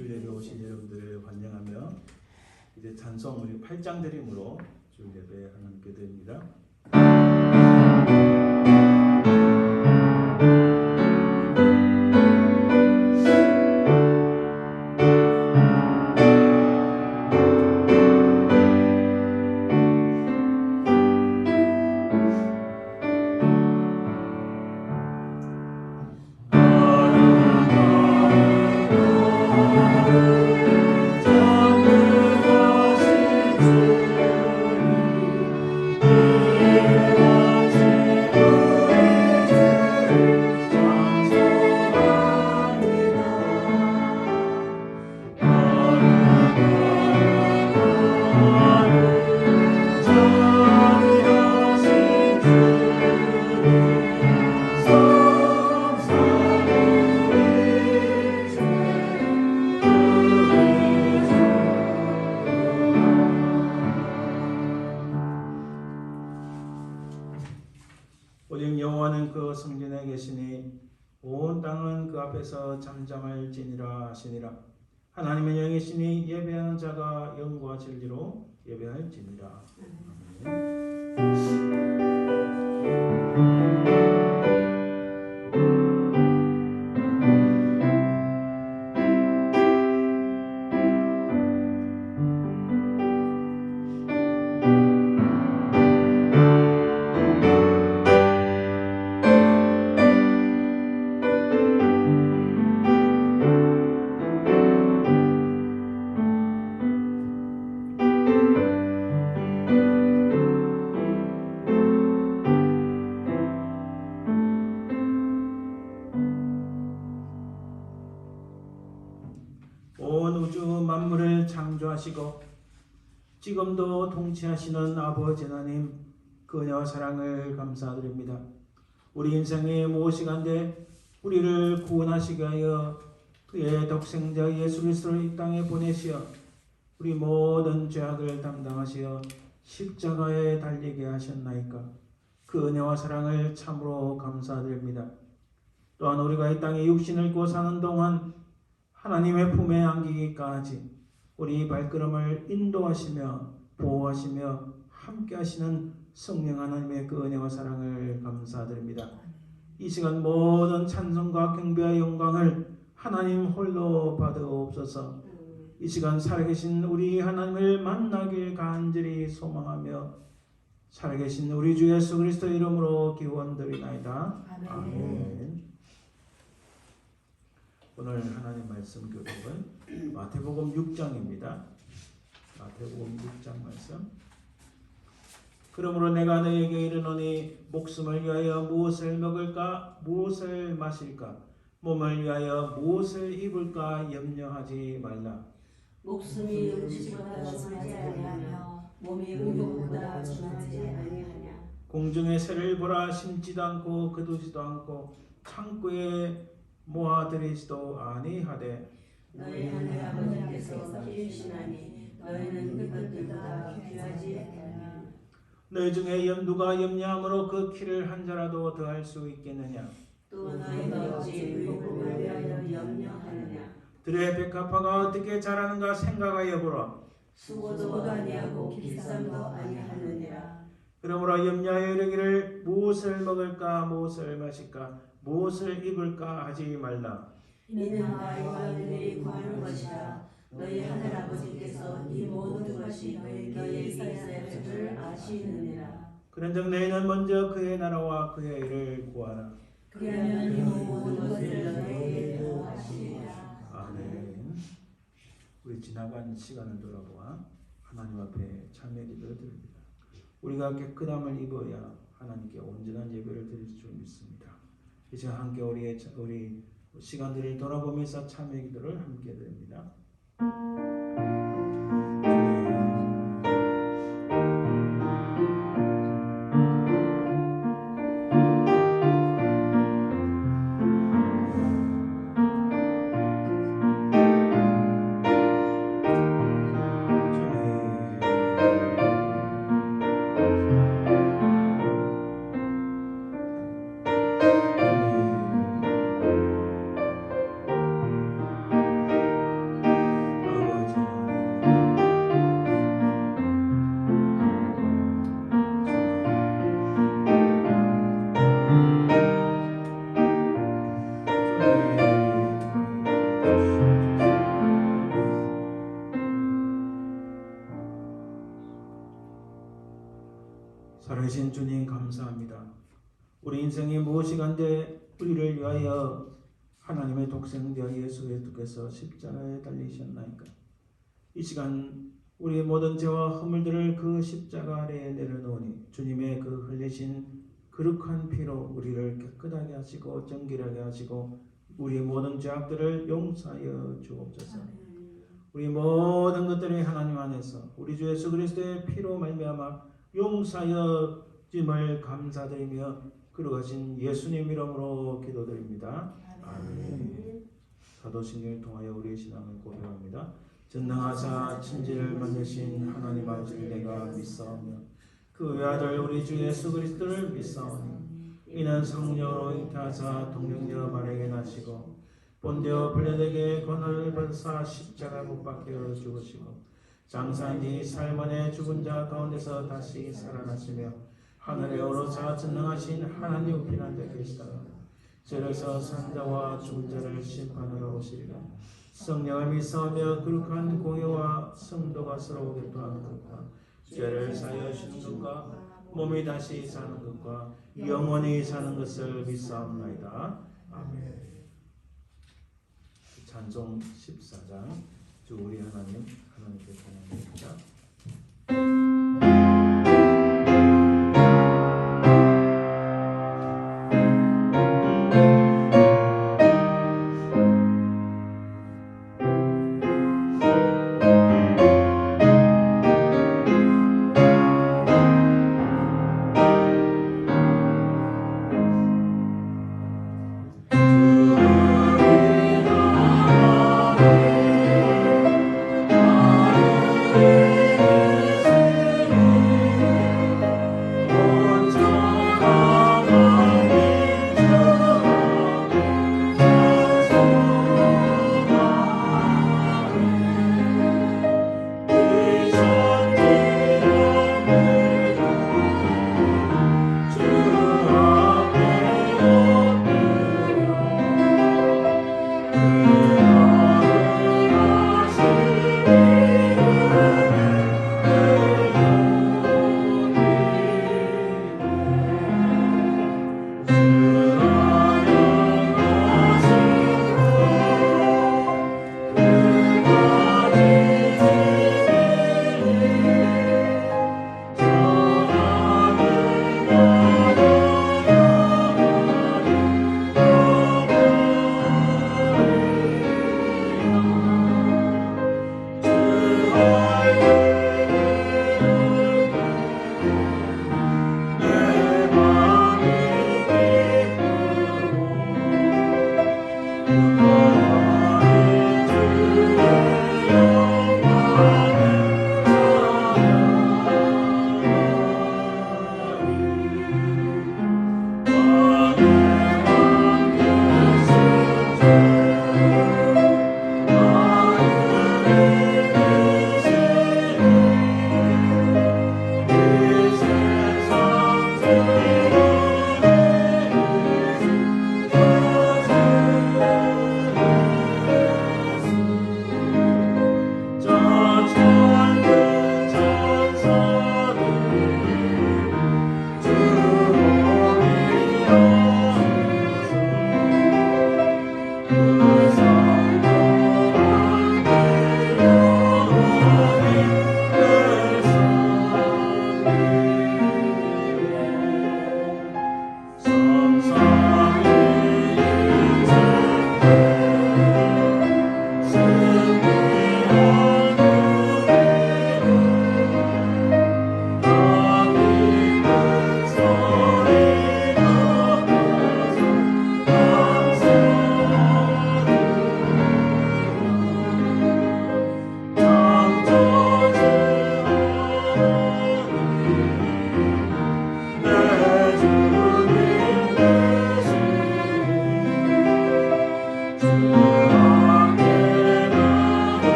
주일 예배 오신 여러분들을 환영하며 이제 찬송 우리 8장 드림으로 주일 예배 하나님께 드립니다. 오직 여호와는 그 성전에 계시니 온 땅은 그 앞에서 잠잠할지니라 하시니라. 하나님의 영이시니 예배하는 자가 영과 진리로 예배할지니라. 아멘. 온 우주 만물을 창조하시고 지금도 통치하시는 아버지 하나님, 그 은혜와 사랑을 감사드립니다. 우리 인생의 무엇이간데 우리를 구원하시기 위하여 그의 독생자 예수 그리스도를 이 땅에 보내시어 우리 모든 죄악을 담당하시어 십자가에 달리게 하셨나이까. 그 은혜와 사랑을 참으로 감사드립니다. 또한 우리가 이 땅에 육신을 입고 사는 동안 하나님의 품에 안기기까지 우리 발걸음을 인도하시며 보호하시며 함께 하시는 성령 하나님의 그 은혜와 사랑을 감사드립니다. 이 시간 모든 찬송과 경배와 영광을 하나님 홀로 받으옵소서. 이 시간 살아계신 우리 하나님을 만나길 간절히 소망하며 살아계신 우리 주 예수 그리스도 이름으로 기원드리나이다. 아멘. 오늘 하나님 말씀 교독은 마태복음 6장입니다. 마태복음 6장 말씀. 그러므로 내가 너에게 이르노니 목숨을 위하여 무엇을 먹을까 무엇을 마실까 몸을 위하여 무엇을 입을까 염려하지 말라. 목숨이 음식보다 중하지 아니하며 몸이 의복보다 중하지 아니하냐. 공중의 새를 보라. 심지도 않고 거두지도 않고 창고에 모아들이지도 아니하되 너희 하늘 아버지께서 키우시나니 너희는 그것들보다 귀하지 아니하냐. 너희 중에 누가 염려함으로 그 키를 한 자라도 더할 수 있겠느냐. 또 너희가 어찌 의복을 위하여 염려하느냐. 들의 백합화가 어떻게 자라는가 생각하여 보라. 수고도 아니하고 비쌈도 아니하느니라. 그러므로 염려하여 이르기를 무엇을 먹을까 무엇을 마실까 무엇을 입을까 하지 말라. 이는 아이와 너희들이 구하는 것이라. 너희 하늘 아버지께서 이 모든 것이 너희에게 있어야 할 줄 아시느니라. 그런즉 너희는 먼저 그의 나라와 그의 일을 구하라. 그러면 이 모든 것을 너희에게 더하시리라. 아멘. 우리 지나간 시간을 돌아보아 하나님 앞에 참회 기도를 드립니다. 우리가 깨끗함을 입어야 하나님께 온전한 예배를 드릴 줄 믿습니다. 이제 함께 우리 시간들을 돌아보면서 참회 기도를 함께 드립니다. 살아계신 주님 감사합니다. 우리 인생이 무엇이간데 우리를 위하여 하나님의 독생자 예수 그리스도께서 십자가에 달리셨나이까. 이 시간 우리의 모든 죄와 허물들을 그 십자가 아래에 내려놓으니 주님의 그 흘리신 거룩한 피로 우리를 깨끗하게 하시고 정결하게 하시고 우리의 모든 죄악들을 용서하여 주옵소서. 우리 모든 것들이 하나님 안에서 우리 주 예수 그리스도의 피로 말미암아 용서하여 짐을 감사드리며 그러하신 예수님 이름으로 기도드립니다. 아멘. 사도신경을 통하여 우리의 신앙을 고백합니다. 전능하사 천지를 만드신 하나님 아버지를 내가 믿사오며 그 외아들 우리 주 예수 그리스도를 믿사오니 이는 성령으로 잉태하사 동정녀 마리아에게 나시고 본디오 빌라도에게 고난을 받으사 십자가 못 박혀 죽으시고 장사한 지 살만에 죽은 자 가운데서 다시 살아나시며 하늘에 오르사 전능하신 하나님 우편 앉아 계시다가 저에서 산 자와 죽은 자를 심판하러 오시리라. 성령을 믿사오며 거룩한 공예와 성도가 서로 교통하는 것과 죄를 사하여 주시는 것과 몸이 다시 사는 것과 영원히 사는 것을 믿사옵나이다. 아멘. 찬송 14장 주 우리 하나님 하나님께 찬양드립니다.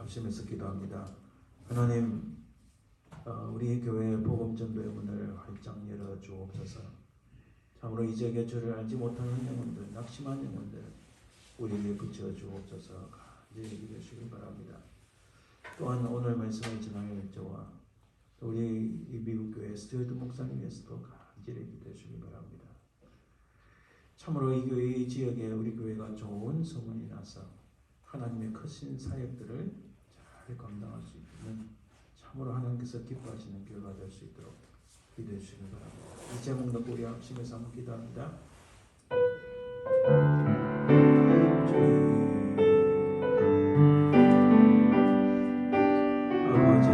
합심해서 기도합니다. 하나님, 우리 교회 복음 전도의 문을 활짝 열어 주옵소서. 참으로 이 지역에 주를 알지 못하는 영혼들, 낙심한 영혼들 우리에게 붙여 주옵소서. 간절히 기도하시길 바랍니다. 또한 오늘 말씀을 전할 저와 또 우리 이 미국 교회 스튜어트 목사님 위해서도 간절히 기도하시길 바랍니다. 참으로 이 교회 이 지역에 우리 교회가 좋은 소문이 나서 하나님의 크신 사역들을 잘 감당할 수 있는 참으로 하나님께서 기뻐하시는 교회가 될 수 있도록 기도해 주시기 바랍니다. 이 제목 놓고 우리 합심해서 한번 기도합니다. 아버지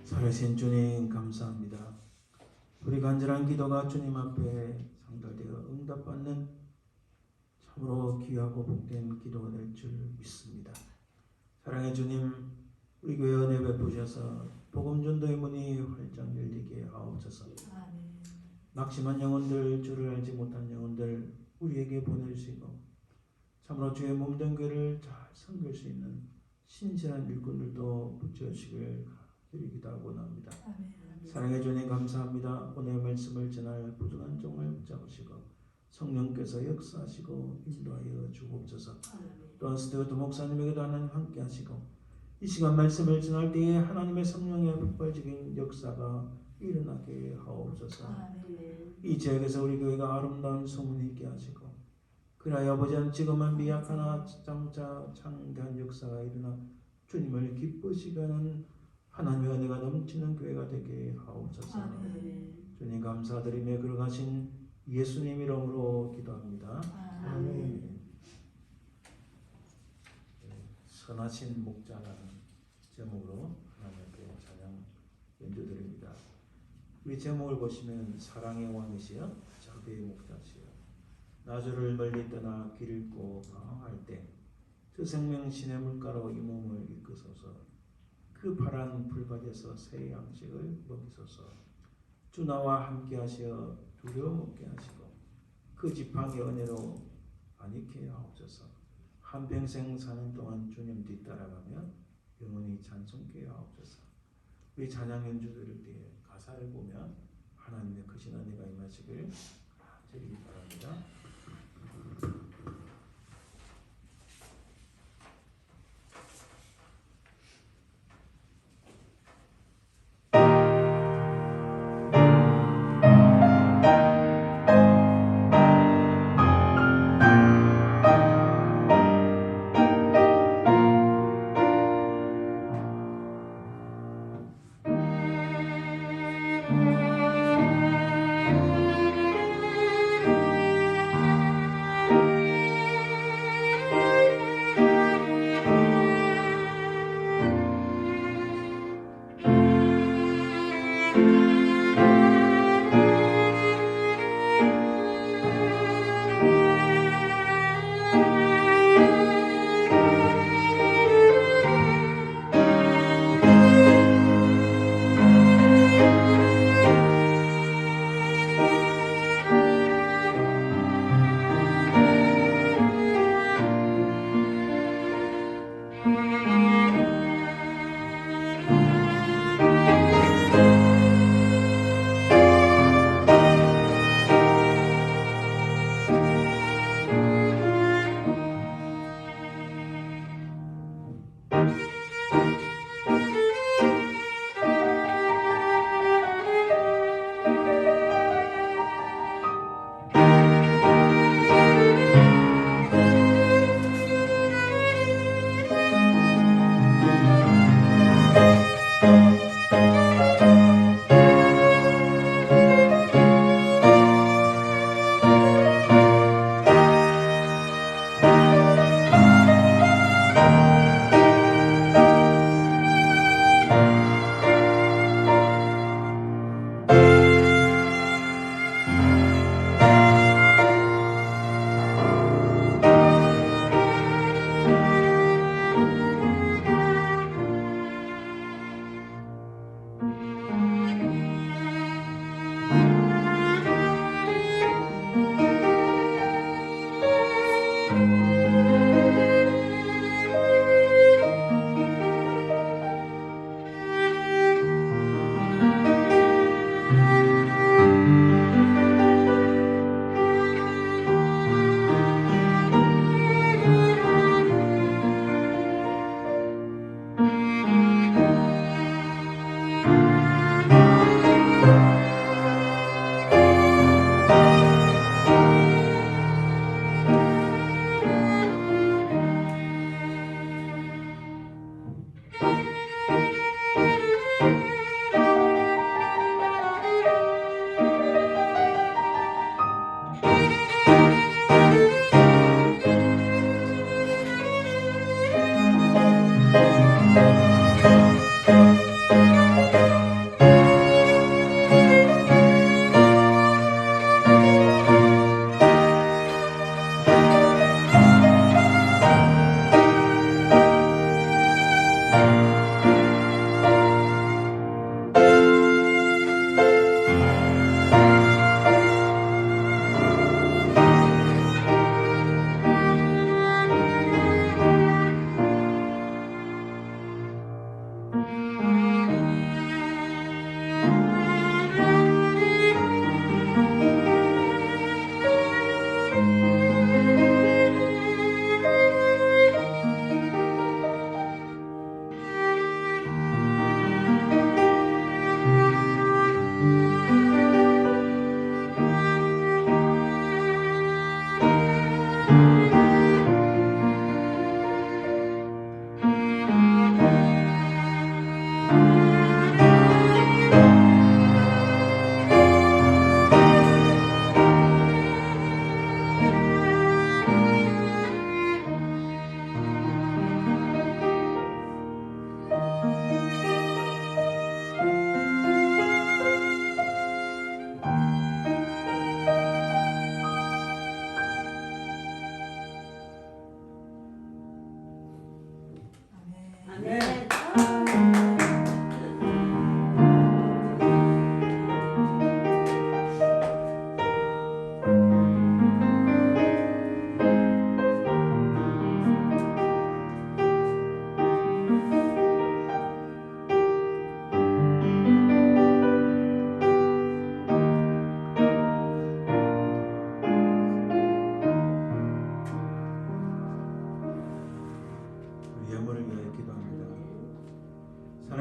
살아계신 주님 감사합니다. 우리 간절한 기도가 주님 앞에 상달되어 응답받는 참으로 귀하고 복된 기도가 될 줄 믿습니다. 사랑의 주님, 우리 교회 은혜 베푸셔서 복음 전도의 문이 활짝 열리게 하옵소서. 낙심한 영혼들, 주를 알지 못한 영혼들 우리에게 보내주시고 참으로 주의 몸된 교회를 잘 섬길 수 있는 신실한 일꾼들도 붙여주시길 기도하고 나옵니다. 사랑해 주님 감사합니다. 오늘 말씀을 전할 부족한 종을 붙잡으시고 성령께서 역사하시고 인도하여 주옵소서. 또한 스튜어트 목사님에게도 하나님 함께 하시고 이 시간 말씀을 전할 때에 하나님의 성령의 폭발적인 역사가 일어나게 하옵소서. 이 지역에서 우리 교회가 아름다운 소문이 있게 하시고 그러하여 아버지는 지금은 미약하나 장차 창대한 역사가 일어나 주님을 기쁘시게 하는 하나님의 은혜가 넘치는 교회가 되게 하옵소서. 주님 감사드리며 걸어가신 예수님 이름으로 기도합니다. 아멘. 선하신 목자라는 제목으로 하나님 앞에 찬양 연주드립니다. 우리 제목을 보시면 사랑의 왕이시여 자비의 목자시여 나주를 멀리 떠나 길 잃고 방황할 때 저 생명 신의 물가로 이 몸을 이끄소서. 그 파란 불밭에서 새 양식을 먹이소서. 주 나와 함께 하시어 두려움 없게 하시고 그 지팡이 은혜로 안익게 하옵소서. 한평생 사는 동안 주님 뒤따라가며 영원히 찬송케 하옵소서. 우리 찬양 연주 들을 때에 가사를 보며 하나님의 크신 은혜가 임하시길 간절히 바랍니다.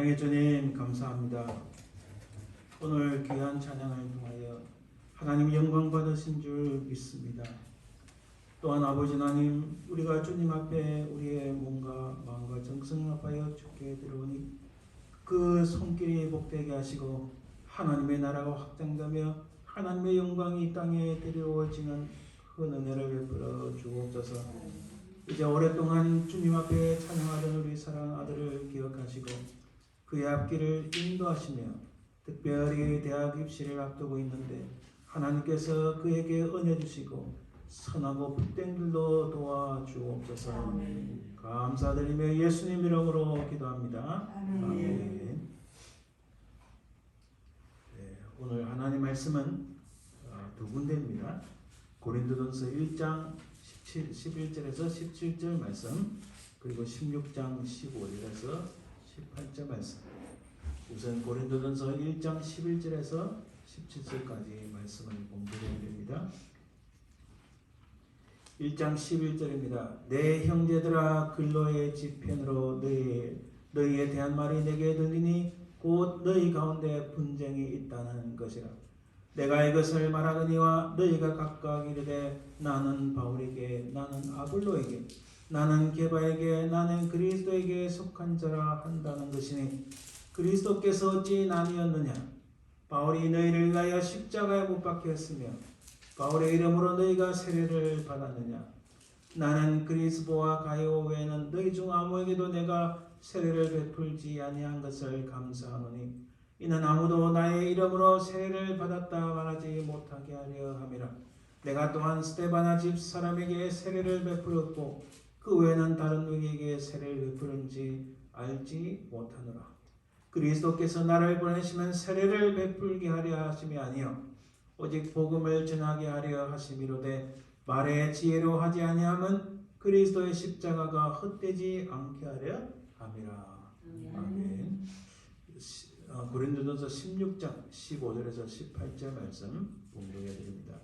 사랑의 주님 감사합니다. 오늘 귀한 찬양을 통하여 하나님 영광 받으신 줄 믿습니다. 또한 아버지 하나님, 우리가 주님 앞에 우리의 몸과 마음과 정성을 합하여 주께 드려오니 그 손길이 복되게 하시고 하나님의 나라가 확장되며 하나님의 영광이 이 땅에 드려지는 그 은혜를 베풀어 주옵소서. 이제 오랫동안 주님 앞에 찬양하던 우리 사랑 아들을 기억하시고 그의 앞길을 인도하시며 특별히 대학 입시를 앞두고 있는데 하나님께서 그에게 은혜 주시고 선하고 복된 길로 도와주옵소서. 감사드리며 예수님 이름으로 기도합니다. 아멘. 네, 오늘 하나님 말씀은 두 군데입니다. 고린도전서 1장 11절에서 17절 말씀, 그리고 16장 15절에서 18절 말씀. 우선 고린도전서 1장 11절에서 17절까지 말씀을 공부해야 됩니다. 1장 11절입니다. 내 형제들아, 근로의 지편으로 너희에 대한 말이 내게 들리니 곧 너희 가운데 분쟁이 있다는 것이라. 내가 이것을 말하거니와 너희가 각각 이르되 나는 바울에게, 나는 아볼로에게, 나는 게바에게, 나는 그리스도에게 속한 자라 한다는 것이니 그리스도께서 어찌 나뉘었느냐? 바울이 너희를 위하여 십자가에 못 박혔으며 바울의 이름으로 너희가 세례를 받았느냐? 나는 그리스도와 가이오 외에는 너희 중 아무에게도 내가 세례를 베풀지 아니한 것을 감사하노니 이는 아무도 나의 이름으로 세례를 받았다 말하지 못하게 하려 함이라. 내가 또한 스데바나 집 사람에게 세례를 베풀었고 그 외에는 다른 누구에게 세례를 베푸는지 알지 못하노라. 그리스도께서 나를 보내시면 세례를 베풀게 하려 하심이 아니요 오직 복음을 전하게 하려 하심이로되 말에 지혜로 하지 아니함은 그리스도의 십자가가 헛되지 않게 하려 함이라. 아멘. 고린도전서 16장 15절에서 18절 말씀 봉독해 드립니다.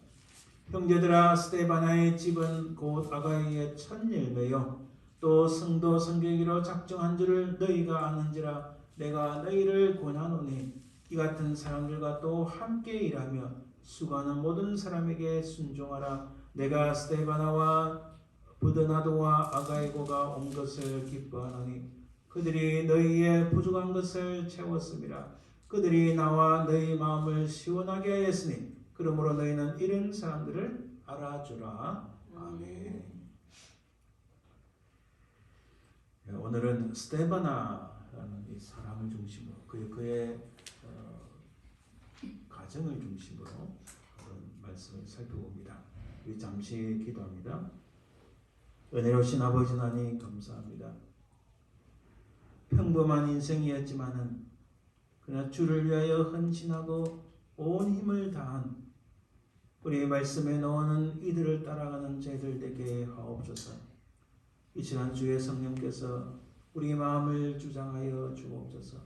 형제들아, 스데바나의 집은 곧 아가이의 첫 열매요 또 성도 성결기로 작정한 줄을 너희가 아는지라. 내가 너희를 권하노니 이 같은 사람들과 또 함께 일하며 수고하는 모든 사람에게 순종하라. 내가 스데바나와 부드나도와 아가이고가 온 것을 기뻐하노니 그들이 너희의 부족한 것을 채웠음이라. 그들이 나와 너희 마음을 시원하게 하였으니 그러므로 너희는 이런 사람들을 알아주라. 아멘. 오늘은 스데바나라는 이 사람을 중심으로 그의 가정을 중심으로 그런 말씀을 살펴봅니다. 우리 잠시 기도합니다. 은혜로우신 아버지 하나님 감사합니다. 평범한 인생이었지만은 그러나 주를 위하여 헌신하고 온 힘을 다한 우리의 말씀에 나오는 이들을 따라가는 저희들 되게 하옵소서. 이 시간 주의 성령께서 우리 마음을 주장하여 주옵소서.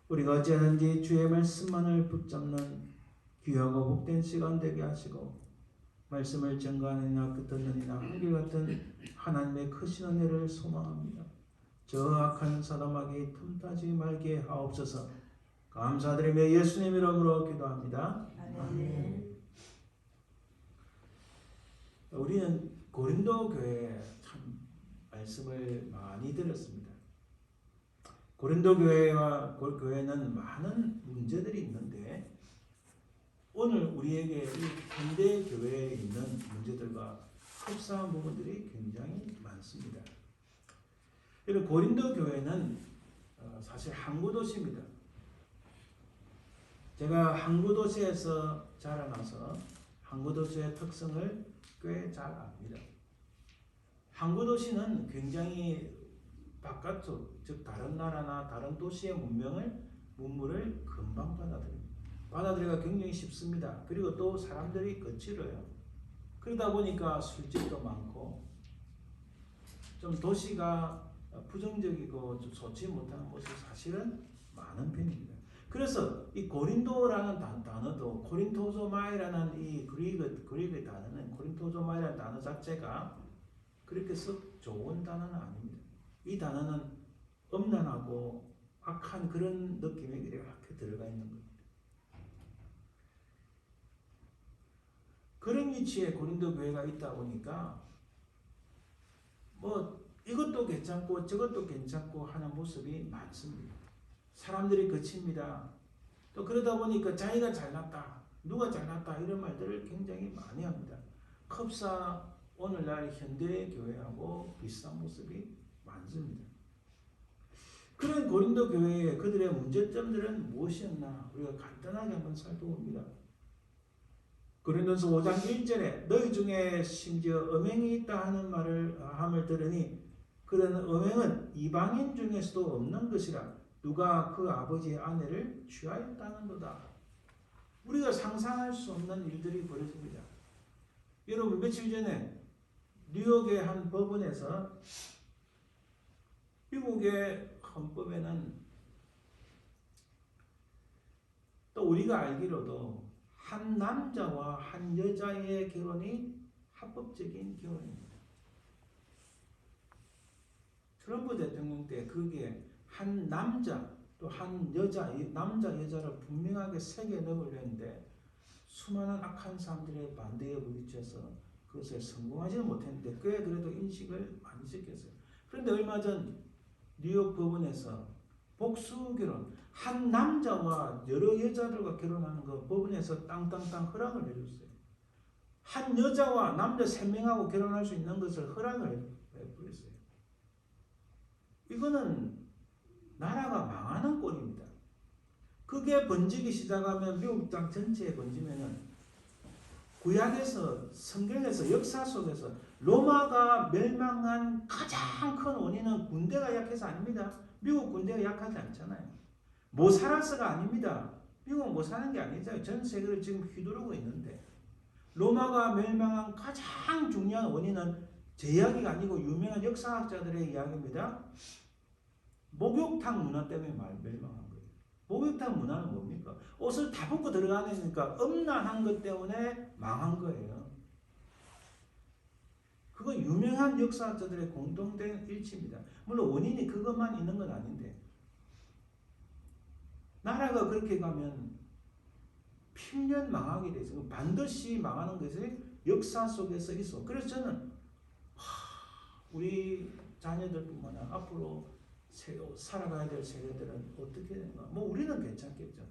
우리가 어찌하든지 주의 말씀만을 붙잡는 귀하고 복된 시간 되게 하시고 말씀을 전가하느냐 듣느니나 한결같은 하나님의 크신 은혜를 소망합니다. 저 악한 사도막이 틈타지 말게 하옵소서. 감사드리며 예수님 이름으로 기도합니다. 아멘. 우리는 고린도 교회에 참 말씀을 많이 들었습니다. 고린도 교회와 교회는 많은 문제들이 있는데 오늘 우리에게 이 현대 교회에 있는 문제들과 흡사한 부분들이 굉장히 많습니다. 그리고 고린도 교회는 사실 항구 도시입니다. 제가 항구 도시에서 자라나서 항구 도시의 특성을 꽤 잘 압니다. 항구 도시는 굉장히 바깥쪽, 즉 다른 나라나 다른 도시의 문물을 금방 받아들입니다. 받아들이기가 굉장히 쉽습니다. 그리고 또 사람들이 거칠어요. 그러다 보니까 술집도 많고 좀 도시가 부정적이고 좀 좋지 못한 곳이 사실은 많은 편입니다. 그래서 이 고린도라는 단어도 코린토조마이라는 이 그리그 단어는 코린토조마이라는 단어 자체가 그렇게 썩 좋은 단어는 아닙니다. 이 단어는 음란하고 악한 그런 느낌이 이렇게 들어가 있는 겁니다. 그런 위치에 고린도 교회가 있다 보니까 뭐 이것도 괜찮고 저것도 괜찮고 하는 모습이 많습니다. 사람들이 거칩니다. 또 그러다 보니까 자기가 잘났다, 누가 잘났다 이런 말들을 굉장히 많이 합니다. 흡사 오늘날 현대 교회하고 비슷한 모습이 많습니다. 그런 고린도 교회의 그들의 문제점들은 무엇이었나 우리가 간단하게 한번 살펴봅니다. 고린도서 5장 1절에 너희 중에 심지어 음행이 있다 하는 말을 함을 들으니 그런 음행은 이방인 중에서도 없는 것이라 누가 그 아버지의 아내를 취하였다는도다. 우리가 상상할 수 없는 일들이 벌어집니다. 여러분 며칠 전에 뉴욕의 한 법원에서 미국의 헌법에는 또 우리가 알기로도 한 남자와 한 여자의 결혼이 합법적인 결혼입니다. 트럼프 대통령 때 그게 한 남자 또 한 여자, 남자 여자를 분명하게 새겨 넣으려 했는데 수많은 악한 사람들의 반대에 부딪혀서 그것에 성공하지는 못했는데 꽤 그래도 인식을 많이 시켰어요. 그런데 얼마 전 뉴욕 법원에서 복수결혼, 한 남자와 여러 여자들과 결혼하는 거 법원에서 땅땅땅 허락을 해줬어요. 한 여자와 남자 3명하고 결혼할 수 있는 것을 허락을 해버렸어요. 이거는 나라가 망하는 꼴입니다. 그게 번지기 시작하면 미국 땅 전체에 번지면은 구약에서 성경에서 역사 속에서 로마가 멸망한 가장 큰 원인은 군대가 약해서 아닙니다. 미국 군대가 약하지 않잖아요. 못 살아서가 아닙니다. 미국은 못 사는 게 아니잖아요. 전 세계를 지금 휘두르고 있는데 로마가 멸망한 가장 중요한 원인은 제 이야기가 아니고 유명한 역사학자들의 이야기입니다. 목욕탕 문화 때문에 멸망한 거예요. 목욕탕 문화는 뭡니까? 옷을 다 벗고 들어가니까 음란한 것 때문에 망한 거예요. 그건 유명한 역사학자들의 공통된 일치입니다. 물론 원인이 그것만 있는 건 아닌데 나라가 그렇게 가면 필년 망하게 돼 있어요. 반드시 망하는 것이 역사 속에서 있어. 그래서 저는 우리 자녀들뿐만 아니라 앞으로 살아가야 될 세대들은 어떻게 되는가? 뭐 우리는 괜찮겠죠.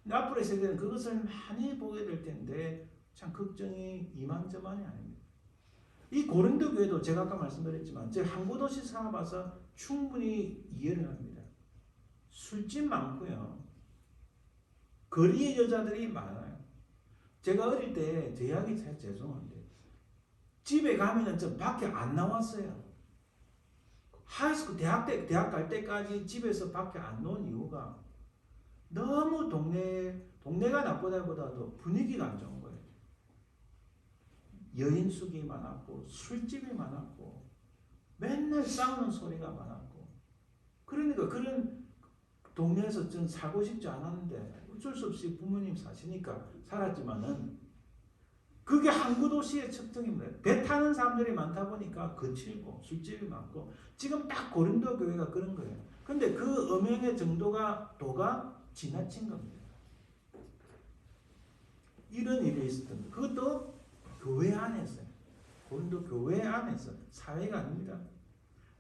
근데 앞으로의 세대는 그것을 많이 보게 될 텐데 참 걱정이 이만저만이 아닙니다. 이 고린도 교회도 제가 아까 말씀드렸지만 제가 한 곳없이 살아봐서 충분히 이해를 합니다. 술집 많고요. 거리의 여자들이 많아요. 제가 어릴 때 제 이야기 참 죄송한데 집에 가면은 저 밖에 안 나왔어요. 하이스쿨 대학 갈 때까지 집에서 밖에 안 나온 이유가 너무 동네가 나쁘다보다도 분위기가 안 좋은 거예요. 여인숙이 많았고 술집이 많았고 맨날 싸우는 소리가 많았고 그러니까 그런 동네에서 전 살고 싶지 않았는데 어쩔 수 없이 부모님 사시니까 살았지만은 그게 항구 도시의 특징입니다. 배 타는 사람들이 많다 보니까 거칠고 술집이 많고 지금 딱 고린도 교회가 그런 거예요. 근데 그 음행의 도가 지나친 겁니다. 이런 일이 있었던 거예요. 그것도 교회 안에서 고린도 교회 안에서 사회가 아닙니다.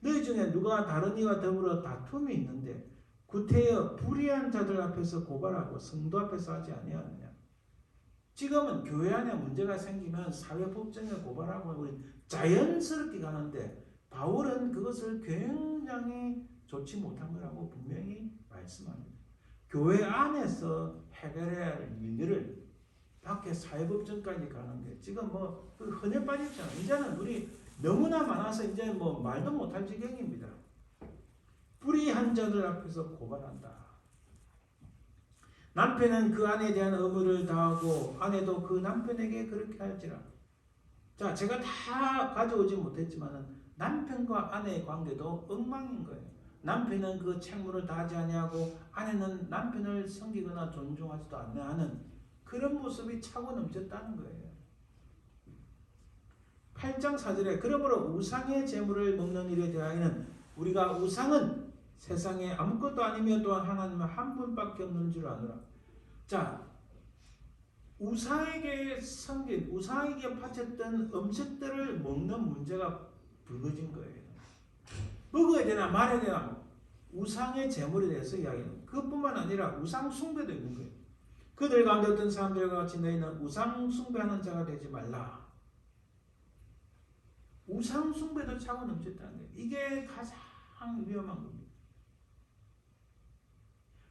너희 중에 누가 다른 이와 더불어 다툼이 있는데 구태여 불의한 자들 앞에서 고발하고 성도 앞에서 하지 아니하느냐. 지금은 교회 안에 문제가 생기면 사회법정에 고발하고 우리 자연스럽게 가는데 바울은 그것을 굉장히 좋지 못한 거라고 분명히 말씀합니다. 교회 안에서 해결해야 할 일들을 밖에 사회법정까지 가는 게 지금 뭐 흔해 빠졌잖아요. 이제는 우리 너무나 많아서 이제 뭐 말도 못할 지경입니다. 불의한 자들 앞에서 고발한다. 남편은 그 아내에 대한 의무를 다하고 아내도 그 남편에게 그렇게 할지라. 자, 제가 다 가져오지 못했지만 남편과 아내의 관계도 엉망인 거예요. 남편은 그 책무를 다하지 아니하고 아내는 남편을 섬기거나 존중하지도 않는 하는 그런 모습이 차고 넘쳤다는 거예요. 8장 4절에 그러므로 우상의 제물을 먹는 일에 대하여는 우리가 우상은 세상에 아무것도 아니며 또한 하나님은 한 분밖에 없는 줄 아노라. 자, 우상에게 바쳤던 음식들을 먹는 문제가 불거진 거예요. 먹어야 되나 말아야 되나 우상의 제물에 대해서 이야기해요. 그것뿐만 아니라 우상 숭배도 있는 거예요. 그들 가운데 어떤 사람들과 같이 너희는 우상 숭배하는 자가 되지 말라. 우상 숭배도 차고 넘쳤다는 거예요. 이게 가장 위험한 겁니다.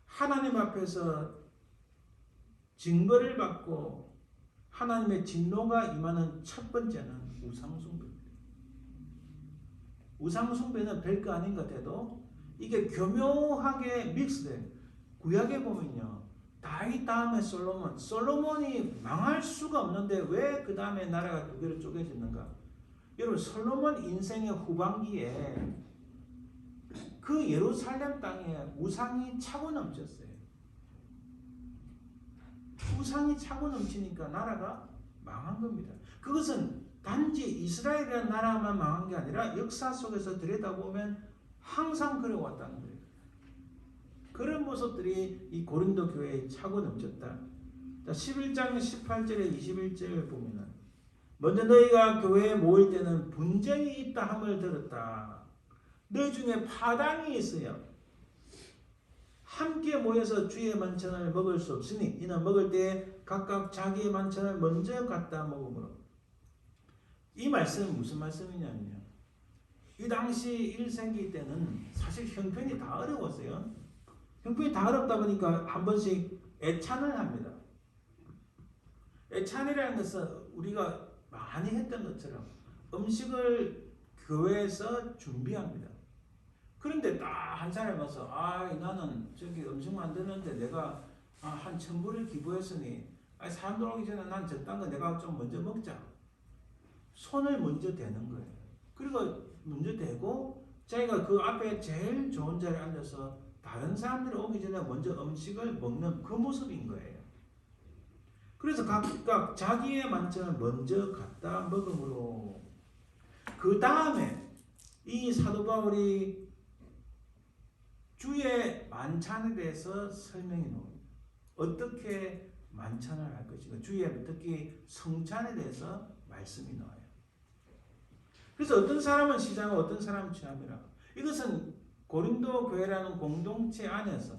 하나님 앞에서 증거를 받고 하나님의 진노가 임하는 첫 번째는 우상숭배입니다. 우상숭배는 별거 아닌 것 같아도 이게 교묘하게 믹스돼요. 구약에 보면요. 다윗 다음에 솔로몬이 망할 수가 없는데 왜 그 다음에 나라가 두 개로 쪼개졌는가? 여러분 솔로몬 인생의 후반기에 그 예루살렘 땅에 우상이 차고 넘쳤어요. 우상이 차고 넘치니까 나라가 망한 겁니다. 그것은 단지 이스라엘이라는 나라만 망한 게 아니라 역사 속에서 들여다보면 항상 그래왔다는 거예요. 그런 모습들이 이 고린도 교회에 차고 넘쳤다. 자, 11장 18절에 21절을 보면은 먼저 너희가 교회에 모일 때는 분쟁이 있다 함을 들었다. 너희 중에 파당이 있어요. 함께 모여서 주의 만찬을 먹을 수 없으니 이는 먹을 때 각각 자기의 만찬을 먼저 갖다 먹으므로. 이 말씀은 무슨 말씀이냐면요. 이 당시 1세기 때는 사실 형편이 다 어려웠어요. 형편이 다 어렵다 보니까 한 번씩 애찬을 합니다. 애찬이라는 것은 우리가 많이 했던 것처럼 음식을 교회에서 준비합니다. 그런데 딱 한 사람이 와서 나는 저기 음식 만드는데 내가 한 1,000불을 기부했으니 아니, 사람들 오기 전에 난 저딴 거 내가 좀 먼저 먹자. 손을 먼저 대는 거예요. 그리고 먼저 대고 자기가 그 앞에 제일 좋은 자리에 앉아서 다른 사람들이 오기 전에 먼저 음식을 먹는 그 모습인 거예요. 그래서 각각 자기의 만찬을 먼저 갖다 먹음으로 그 다음에 이 사도 바울이 주의 만찬에 대해서 설명해 놓습니다. 어떻게 만찬을 할 것인가, 주의 특히 성찬에 대해서 말씀이 나와요. 그래서 어떤 사람은 시장을 어떤 사람은 취함이라. 이것은 고린도 교회라는 공동체 안에서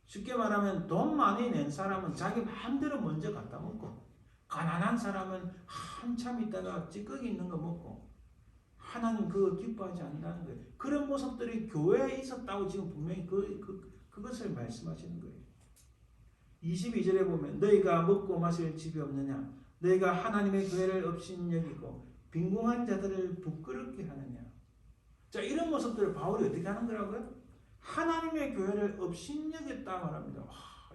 쉽게 말하면 돈 많이 낸 사람은 자기 마음대로 먼저 갖다 먹고, 가난한 사람은 한참 있다가 찌꺼기 있는 거 먹고, 하나님 그거 기뻐하지 않는다는 거예요. 그런 모습들이 교회에 있었다고 지금 분명히 그것을 말씀하시는 거예요. 22절에 보면 너희가 먹고 마실 집이 없느냐, 너희가 하나님의 교회를 업신여기고 빈궁한 자들을 부끄럽게 하느냐. 자, 이런 모습들을 바울이 어떻게 하는 거라고요? 하나님의 교회를 업신여겼다 말합니다. 와,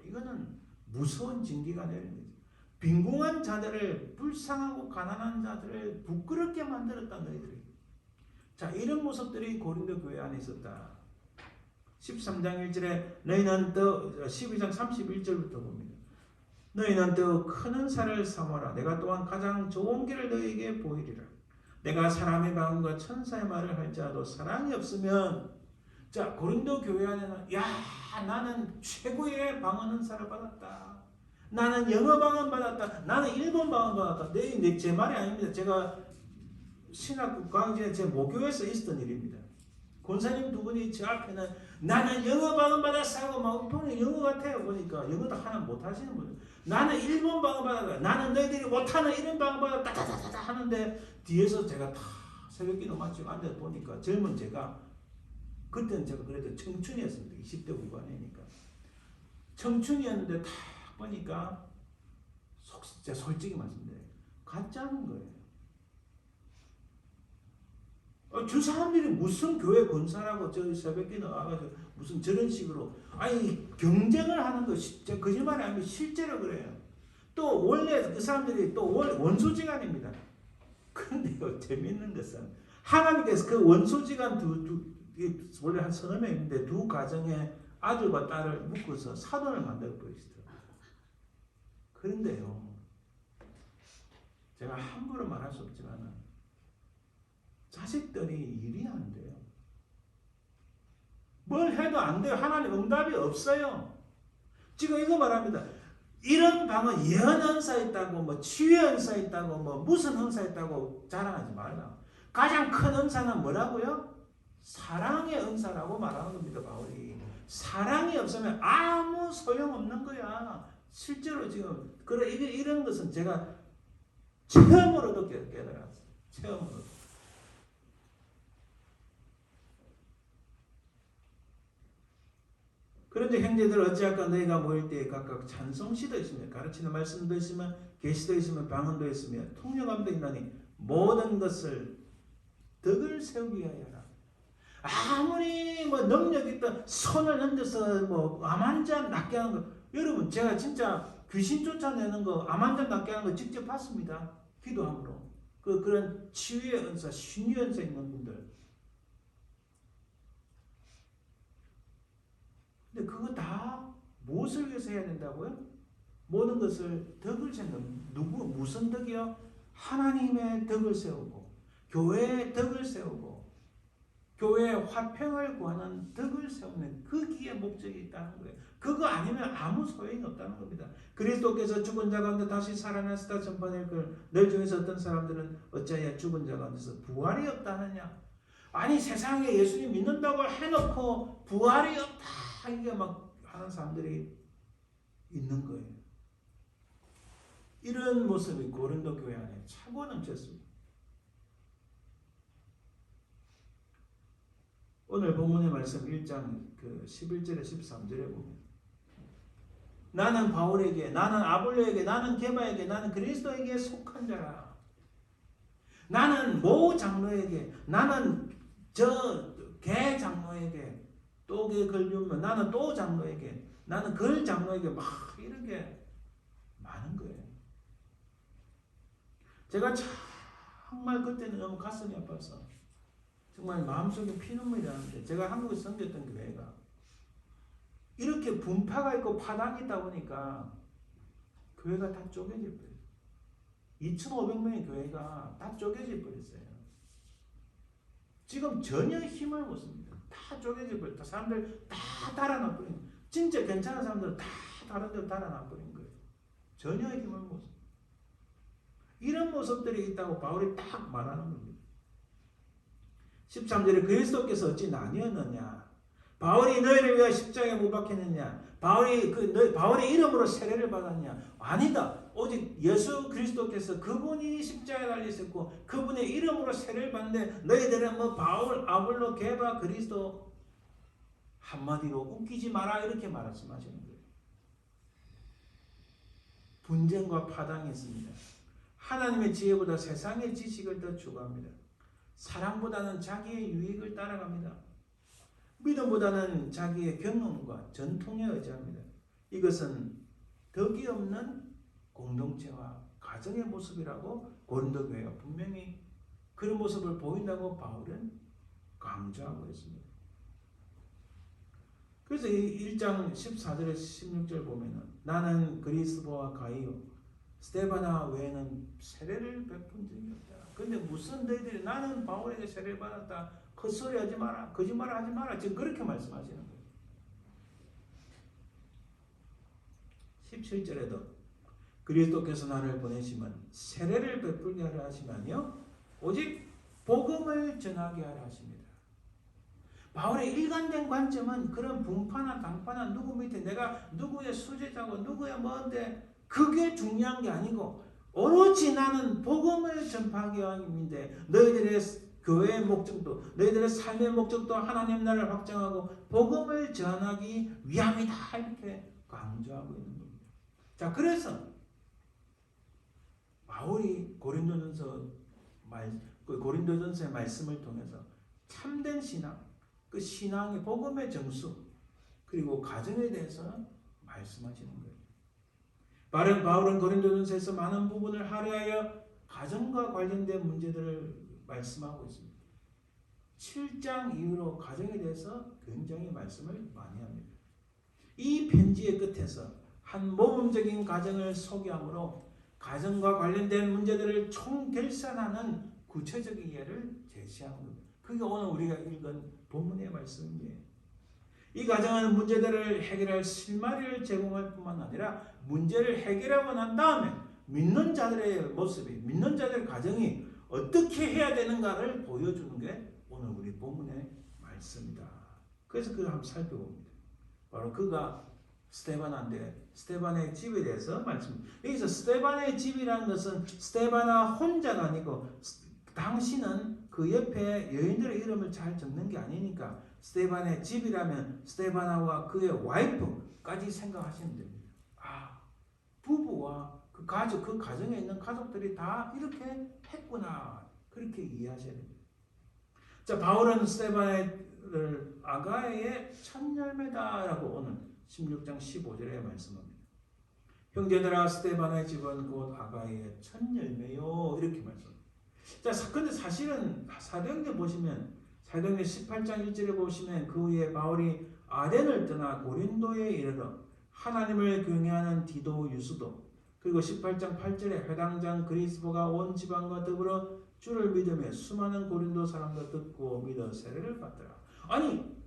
이거는 무서운 징계가 내리는 거죠. 빈궁한 자들을, 불쌍하고 가난한 자들을 부끄럽게 만들었다 너희들이. 자, 이런 모습들이 고린도 교회 안에 있었다. 13장 1절에 너희는 더, 12장 31절부터 봅니다. 너희는 더 큰 은사를 삼아라. 내가 또한 가장 좋은 길을 너희에게 보이리라. 내가 사람의 마음과 천사의 말을 할지라도 사랑이 없으면, 자, 고린도 교회 안에는 야, 나는 최고의 방언 은사를 받았다. 나는 영어 방언 받았다. 나는 일본 방언 받았다. 제 말이 아닙니다. 제가 신학교 강좌에 제 모교에서 있었던 일입니다. 권사님 두 분이 제 앞에는 나는 영어 방언 받았어 하고 막 보니 영어 같아요. 보니까 영어도 하나 못 하시는 분들. 나는 일본 방언 받았다. 나는 너희들이 못하는 이런 방언 받았다. 따다다다 하는데 뒤에서 제가 다 새벽기도 마치고 앉아 보니까 젊은 제가, 그때는 제가 그래도 청춘이었습니다. 20대 후반이니까 청춘이었는데 다 보니까 제가 솔직히 말씀드려요. 가짜는 거예요. 저 사람들이 무슨 교회 권사라고 저 새벽에 나와가지고 무슨 저런 식으로 아니 경쟁을 하는 거 거짓말이 아니면 실제로 그래요. 또 원래 그 사람들이 또 원소지간입니다. 그런데요, 재밌는 것은 하나님께서 그 원소지간 원래 한 서너 명 있는데 두 가정의 아들과 딸을 묶어서 사돈을 만들어 버리시더라고요. 그런데요, 제가 함부로 말할 수 없지만 자식들이 일이 안 돼요. 뭘 해도 안 돼요. 하나님 응답이 없어요. 지금 이거 말합니다. 이런 방은 예언 은사 있다고, 뭐 치유 은사 있다고, 뭐 무슨 은사 있다고 자랑하지 말라. 가장 큰 은사는 뭐라고요? 사랑의 은사라고 말하는 겁니다. 바울이. 사랑이 없으면 아무 소용없는 거야. 실제로 지금 이런 것은 제가 체험으로도 깨달았어요. 체험으로. 그런데 형제들 어찌할까 너희가 모일 때에 각각 찬송시도 있으며 가르치는 말씀도 있으며 계시도 있으며 방언도 있으며 통역함도 있나니 모든 것을 덕을 세우기 위하여라. 아무리 뭐 능력 있다 손을 얹어서 뭐 암 환자 낫게 하는 거, 여러분 제가 진짜 귀신 쫓아내는 거, 암 환자 낫게 하는 거 직접 봤습니다. 기도함으로. 그런 치유의 은사, 신유의 은사 있는 분들. 근데 그거 다 무엇을 위해서 해야 된다고요? 모든 것을 덕을 세우는, 무슨 덕이요? 하나님의 덕을 세우고 교회의 덕을 세우고 교회의 화평을 구하는 덕을 세우는 거기에 목적이 있다는 거예요. 그거 아니면 아무 소용이 없다는 겁니다. 그리스도께서 죽은 자 가운데 다시 살아나시다 전파될 걸 너희 중에서 어떤 사람들은 어찌하여 죽은 자 가운데서 부활이 없다느냐. 아니 세상에 예수님 믿는다고 해놓고 부활이 없다 이게 막 하는 사람들이 있는 거예요. 이런 모습이 고린도 교회 안에 차고 넘쳤습니다. 오늘 본문의 말씀 1장 11절에 13절에 보면 나는 바울에게, 나는 아볼로에게, 나는 게바에게, 나는 그리스도에게 속한 자라. 나는 모 장로에게, 나는 저 개 장로에게, 또개 걸리면 나는 또 장로에게, 나는 걸 장로에게 막 이렇게 많은 거예요. 제가 정말 그때는 너무 가슴이 아파서 정말 마음속에 피눈물이 나는데, 제가 한국에서 섬겼던 교회가 이렇게 분파가 있고 파당이 있다 보니까 교회가 다 쪼개질 거예요. 2,500명의 교회가 다 쪼개질 뻔했어요. 지금 전혀 힘을 못 씁니다. 다 쪼개질 뻔했다. 사람들 다 달아나 버린 거예요. 진짜 괜찮은 사람들은 다 다른 데로 달아나 버린 거예요. 전혀 힘을 못 씁니다. 이런 모습들이 있다고 바울이 딱 말하는 겁니다. 13절에 그리스도께서 어찌 나뉘었느냐? 바울이 너희를 위하여 십자가에 못 박혔느냐? 바울의 이름으로 세례를 받았냐? 아니다. 오직 예수 그리스도께서 그분이 십자가에 달리셨고 그분의 이름으로 세례를 받는데, 너희들은 뭐 바울, 아볼로, 게바, 그리스도, 한마디로 웃기지 마라 이렇게 말씀하시는 거예요. 분쟁과 파당이 있습니다. 하나님의 지혜보다 세상의 지식을 더 추구합니다. 사랑보다는 자기의 유익을 따라갑니다. 믿음보다는 자기의 경험과 전통에 의지합니다. 이것은 덕이 없는 공동체와 가정의 모습이라고 고린도 교회가 분명히 그런 모습을 보인다고 바울은 강조하고 있습니다. 그래서 이 1장 14절에서 16절 보면은 나는 그리스도와 가이오, 스데바나 외에는 세례를 베푼 적이 없다. 근데 무슨 너희들이 나는 바울에게 세례를 받았다, 헛소리 하지 마라, 거짓말 하지 마라, 지금 그렇게 말씀하시는 거예요. 17절에도 그리스도께서 나를 보내시면 세례를 베풀게 하려 하시면요, 오직 복음을 전하게 하려 하십니다. 바울의 일관된 관점은 그런 분파나 당파나 누구 밑에 내가 누구의 수제자고 누구의 뭔데 그게 중요한 게 아니고, 오로지 나는 복음을 전파하기 위함인데, 너희들의 교회의 목적도, 너희들의 삶의 목적도 하나님 나라를 확장하고 복음을 전하기 위함이다, 이렇게 강조하고 있는 겁니다. 자, 그래서 바울이 고린도전서의 말씀을 통해서 참된 신앙, 그 신앙의 복음의 정수, 그리고 가정에 대해서 말씀하시는 거예요. 바울은 고린도전서에서 많은 부분을 할애하여 가정과 관련된 문제들을 말씀하고 있습니다. 7장 이후로 가정에 대해서 굉장히 말씀을 많이 합니다. 이 편지의 끝에서 한 모범적인 가정을 소개하므로 가정과 관련된 문제들을 총결산하는 구체적인 예를 제시하는 겁니다. 그게 오늘 우리가 읽은 본문의 말씀이에요. 이 가정은 문제들을 해결할 실마리를 제공할 뿐만 아니라 문제를 해결하고 난 다음에 믿는 자들의 모습이, 믿는 자들의 가정이 어떻게 해야 되는가를 보여주는 게 오늘 우리 본문의 말씀이다. 그래서 그걸 한번 살펴봅니다. 바로 그가 스데바나인데, 스데바나의 집에 대해서 말씀입니다. 여기서 스데바나의 집이라는 것은 스데바나 혼자가 아니고, 당신은 그 옆에 여인들의 이름을 잘 적는 게 아니니까 스데바나의 집이라면 스데바나와 그의 와이프까지 생각하시면 됩니다. 아, 부부와 그 가족, 그 가정에 있는 가족들이 다 이렇게 했구나, 그렇게 이해하셔야 됩니다. 자, 바울은 스데바나를 아가의 첫 열매다라고 오늘 16장 15절에 말씀합니다. 형제들아, 스데바나의 집은 곧 아가의 첫 열매요, 이렇게 말씀합니다. 자, 근데 사실은 사도행전 보시면, 사도행전 18장 1절에 보시면 그 후에 바울이 아덴을 떠나 고린도에 이르러 하나님을 경외하는 디도, 유스도, 그리고 18장 8절에 회당장 그리스도가 온 지방과 더불어 주를 믿으며 수많은 고린도 사람도 듣고 믿어 세례를 받더라. 아니,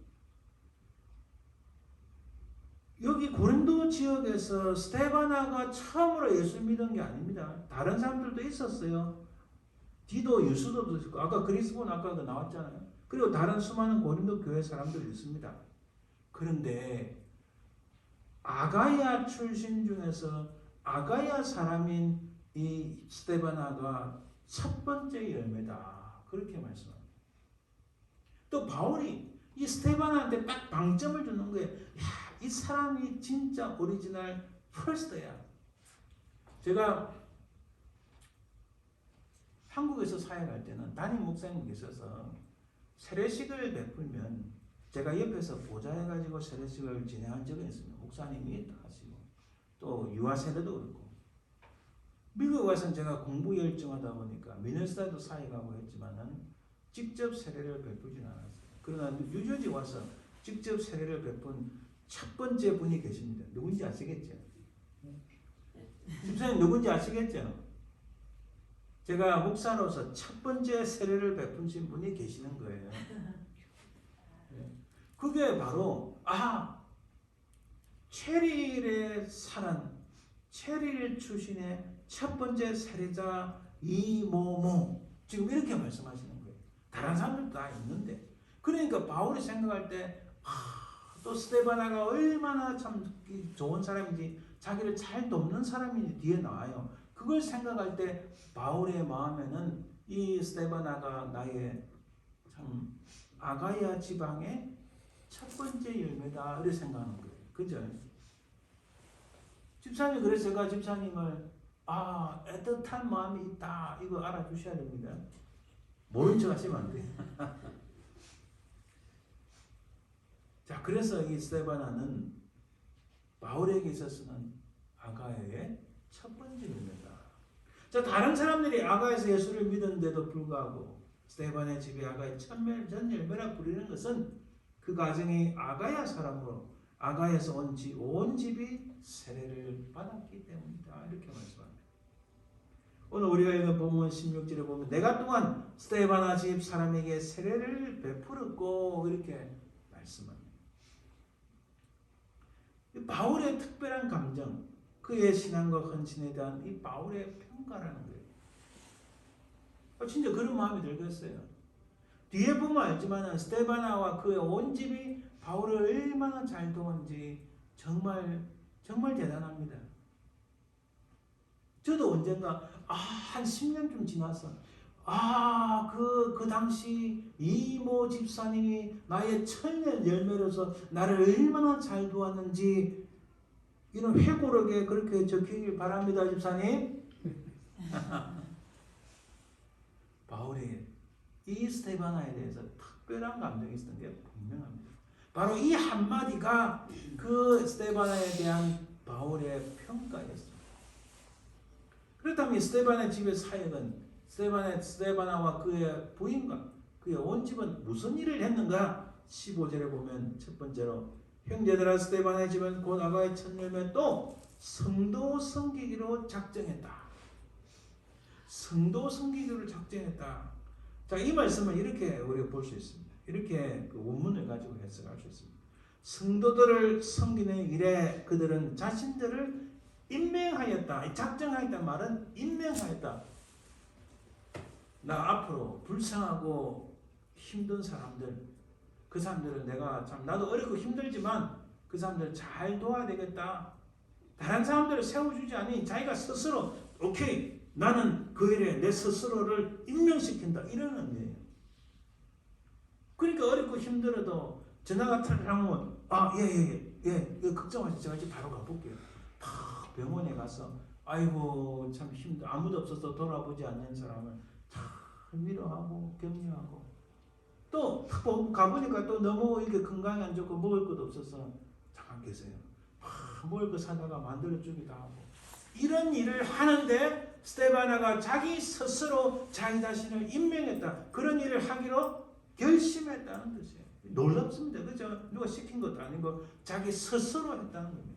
여기 고린도 지역에서 스데바나가 처음으로 예수 믿은 게 아닙니다. 다른 사람들도 있었어요. 디도, 유스도도 있고, 아까 그리스도는 아까도 나왔잖아요. 그리고 다른 수많은 고린도 교회 사람들이 있습니다. 그런데 아가야 출신 중에서 아가야 사람인 이 스데바나가 첫 번째 열매다, 그렇게 말씀합니다. 또 바울이 이 스데바나한테 딱 방점을 주는 거예요. 야, 이 사람이 진짜 오리지널 퍼스트야. 제가 한국에서 사역할 때는 담임 목사님 계셔서 세례식을 베풀면 제가 옆에서 보좌해가지고 세례식을 진행한 적이 있습니다. 목사님이 하시고 또 유아 세례도 그렇고. 미국 와서는 제가 공부 열정하다 보니까 미네소타도 사역하고 했지만은 직접 세례를 베푸진 않았어요. 그러나 뉴저지 와서 직접 세례를 베푼 첫 번째 분이 계십니다. 누군지 아시겠죠? 집사님 누군지 아시겠죠? 제가 목사로서 첫 번째 세례를 베푸신 분이 계시는 거예요. 그게 바로 체릴의 사람, 체릴 출신의 첫 번째 세례자 이모모, 지금 이렇게 말씀하시는 거예요. 다른 사람들도 다 있는데, 그러니까 바울이 생각할 때 또 스데바나가 얼마나 참 좋은 사람인지, 자기를 잘 돕는 사람인지 뒤에 나와요. 그걸 생각할 때 바울의 마음에는 이 스데바나가 나의 참 아가야 지방의 첫 번째 열매다 이렇게 생각하는 거예요. 그죠? 집사님이 그래서 제가 집사님을 애틋한 마음이 있다 이거 알아주셔야 됩니다. 모른 척 하시면 안 돼요. 자, 그래서 이 스데바나는 바울에게 있어서는 아가야의 첫 번째 열매다. 자, 다른 사람들이 아가야에서 예수를 믿었는데도 불구하고 스데반의 집에 아가야 전 열매라 부르는 것은 그 가정이 아가야 사람으로 아가야에서 온 집이 세례를 받았기 때문이다. 이렇게 말씀합니다. 오늘 우리가 읽은 본문 16절에 보면 내가 또한 스데바나 집 사람에게 세례를 베풀었고 이렇게 말씀합니다. 바울의 특별한 감정, 그의 신앙과 헌신에 대한 이 바울의 평가라는 거예요. 진짜 그런 마음이 들겠어요. 뒤에 보면 알지만 스데바나와 그의 온 집이 바울을 얼마나 잘 도왔는지 정말 대단합니다. 저도 언젠가 한 10년쯤 지나서 그 당시 이모 집사님이 나의 천년 열매로서 나를 얼마나 잘 도왔는지 이런 회고록에 그렇게 적히길 바랍니다, 집사님. 바울이 이 스데바나에 대해서 특별한 감정이 있었던 게 분명합니다. 바로 이 한마디가 그 스데바나에 대한 바울의 평가였습니다. 그렇다면 스데바나의 집의 사역은 스데바나와 그의 부인과 그의 온 집은 무슨 일을 했는가? 15절에 보면 첫 번째로 형제들아 스데바나의 집은 곧 아가의 첫 열매 또 성도 섬기기로 작정했다. 성도 섬기기로 작정했다. 자, 이 말씀은 이렇게 우리가 볼 수 있습니다. 이렇게 그 원문을 가지고 해석할 수 있습니다. 성도들을 섬기는 일에 그들은 자신들을 임명하였다. 작정하였다는 말은 임명하였다. 나 앞으로 불쌍하고 힘든 사람들, 그 사람들은 내가 참 나도 어렵고 힘들지만 그 사람들 잘 도와야 되겠다. 다른 사람들을 세워주지 않으니 자기가 스스로 오케이 나는 그 일에 내 스스로를 임명시킨다 이런 의미예요. 그러니까 어렵고 힘들어도 전화 같은 사람은 예, 걱정하지 제가 지금 바로 가볼게요. 병원에 가서 아이고 참 힘들 아무도 없어서 돌아보지 않는 사람을 참 위로하고 격려하고 또 가보니까 또 너무 이렇게 건강이 안 좋고 먹을 것도 없어서 잠깐 계세요. 먹을 거 사다가 만들어주기도 하고 이런 일을 하는데 스데바나가 자기 스스로 자기 자신을 임명했다. 그런 일을 하기로 결심했다는 뜻이에요. 놀랍습니다. 그죠? 누가 시킨 것도 아니고 자기 스스로 했다는 겁니다.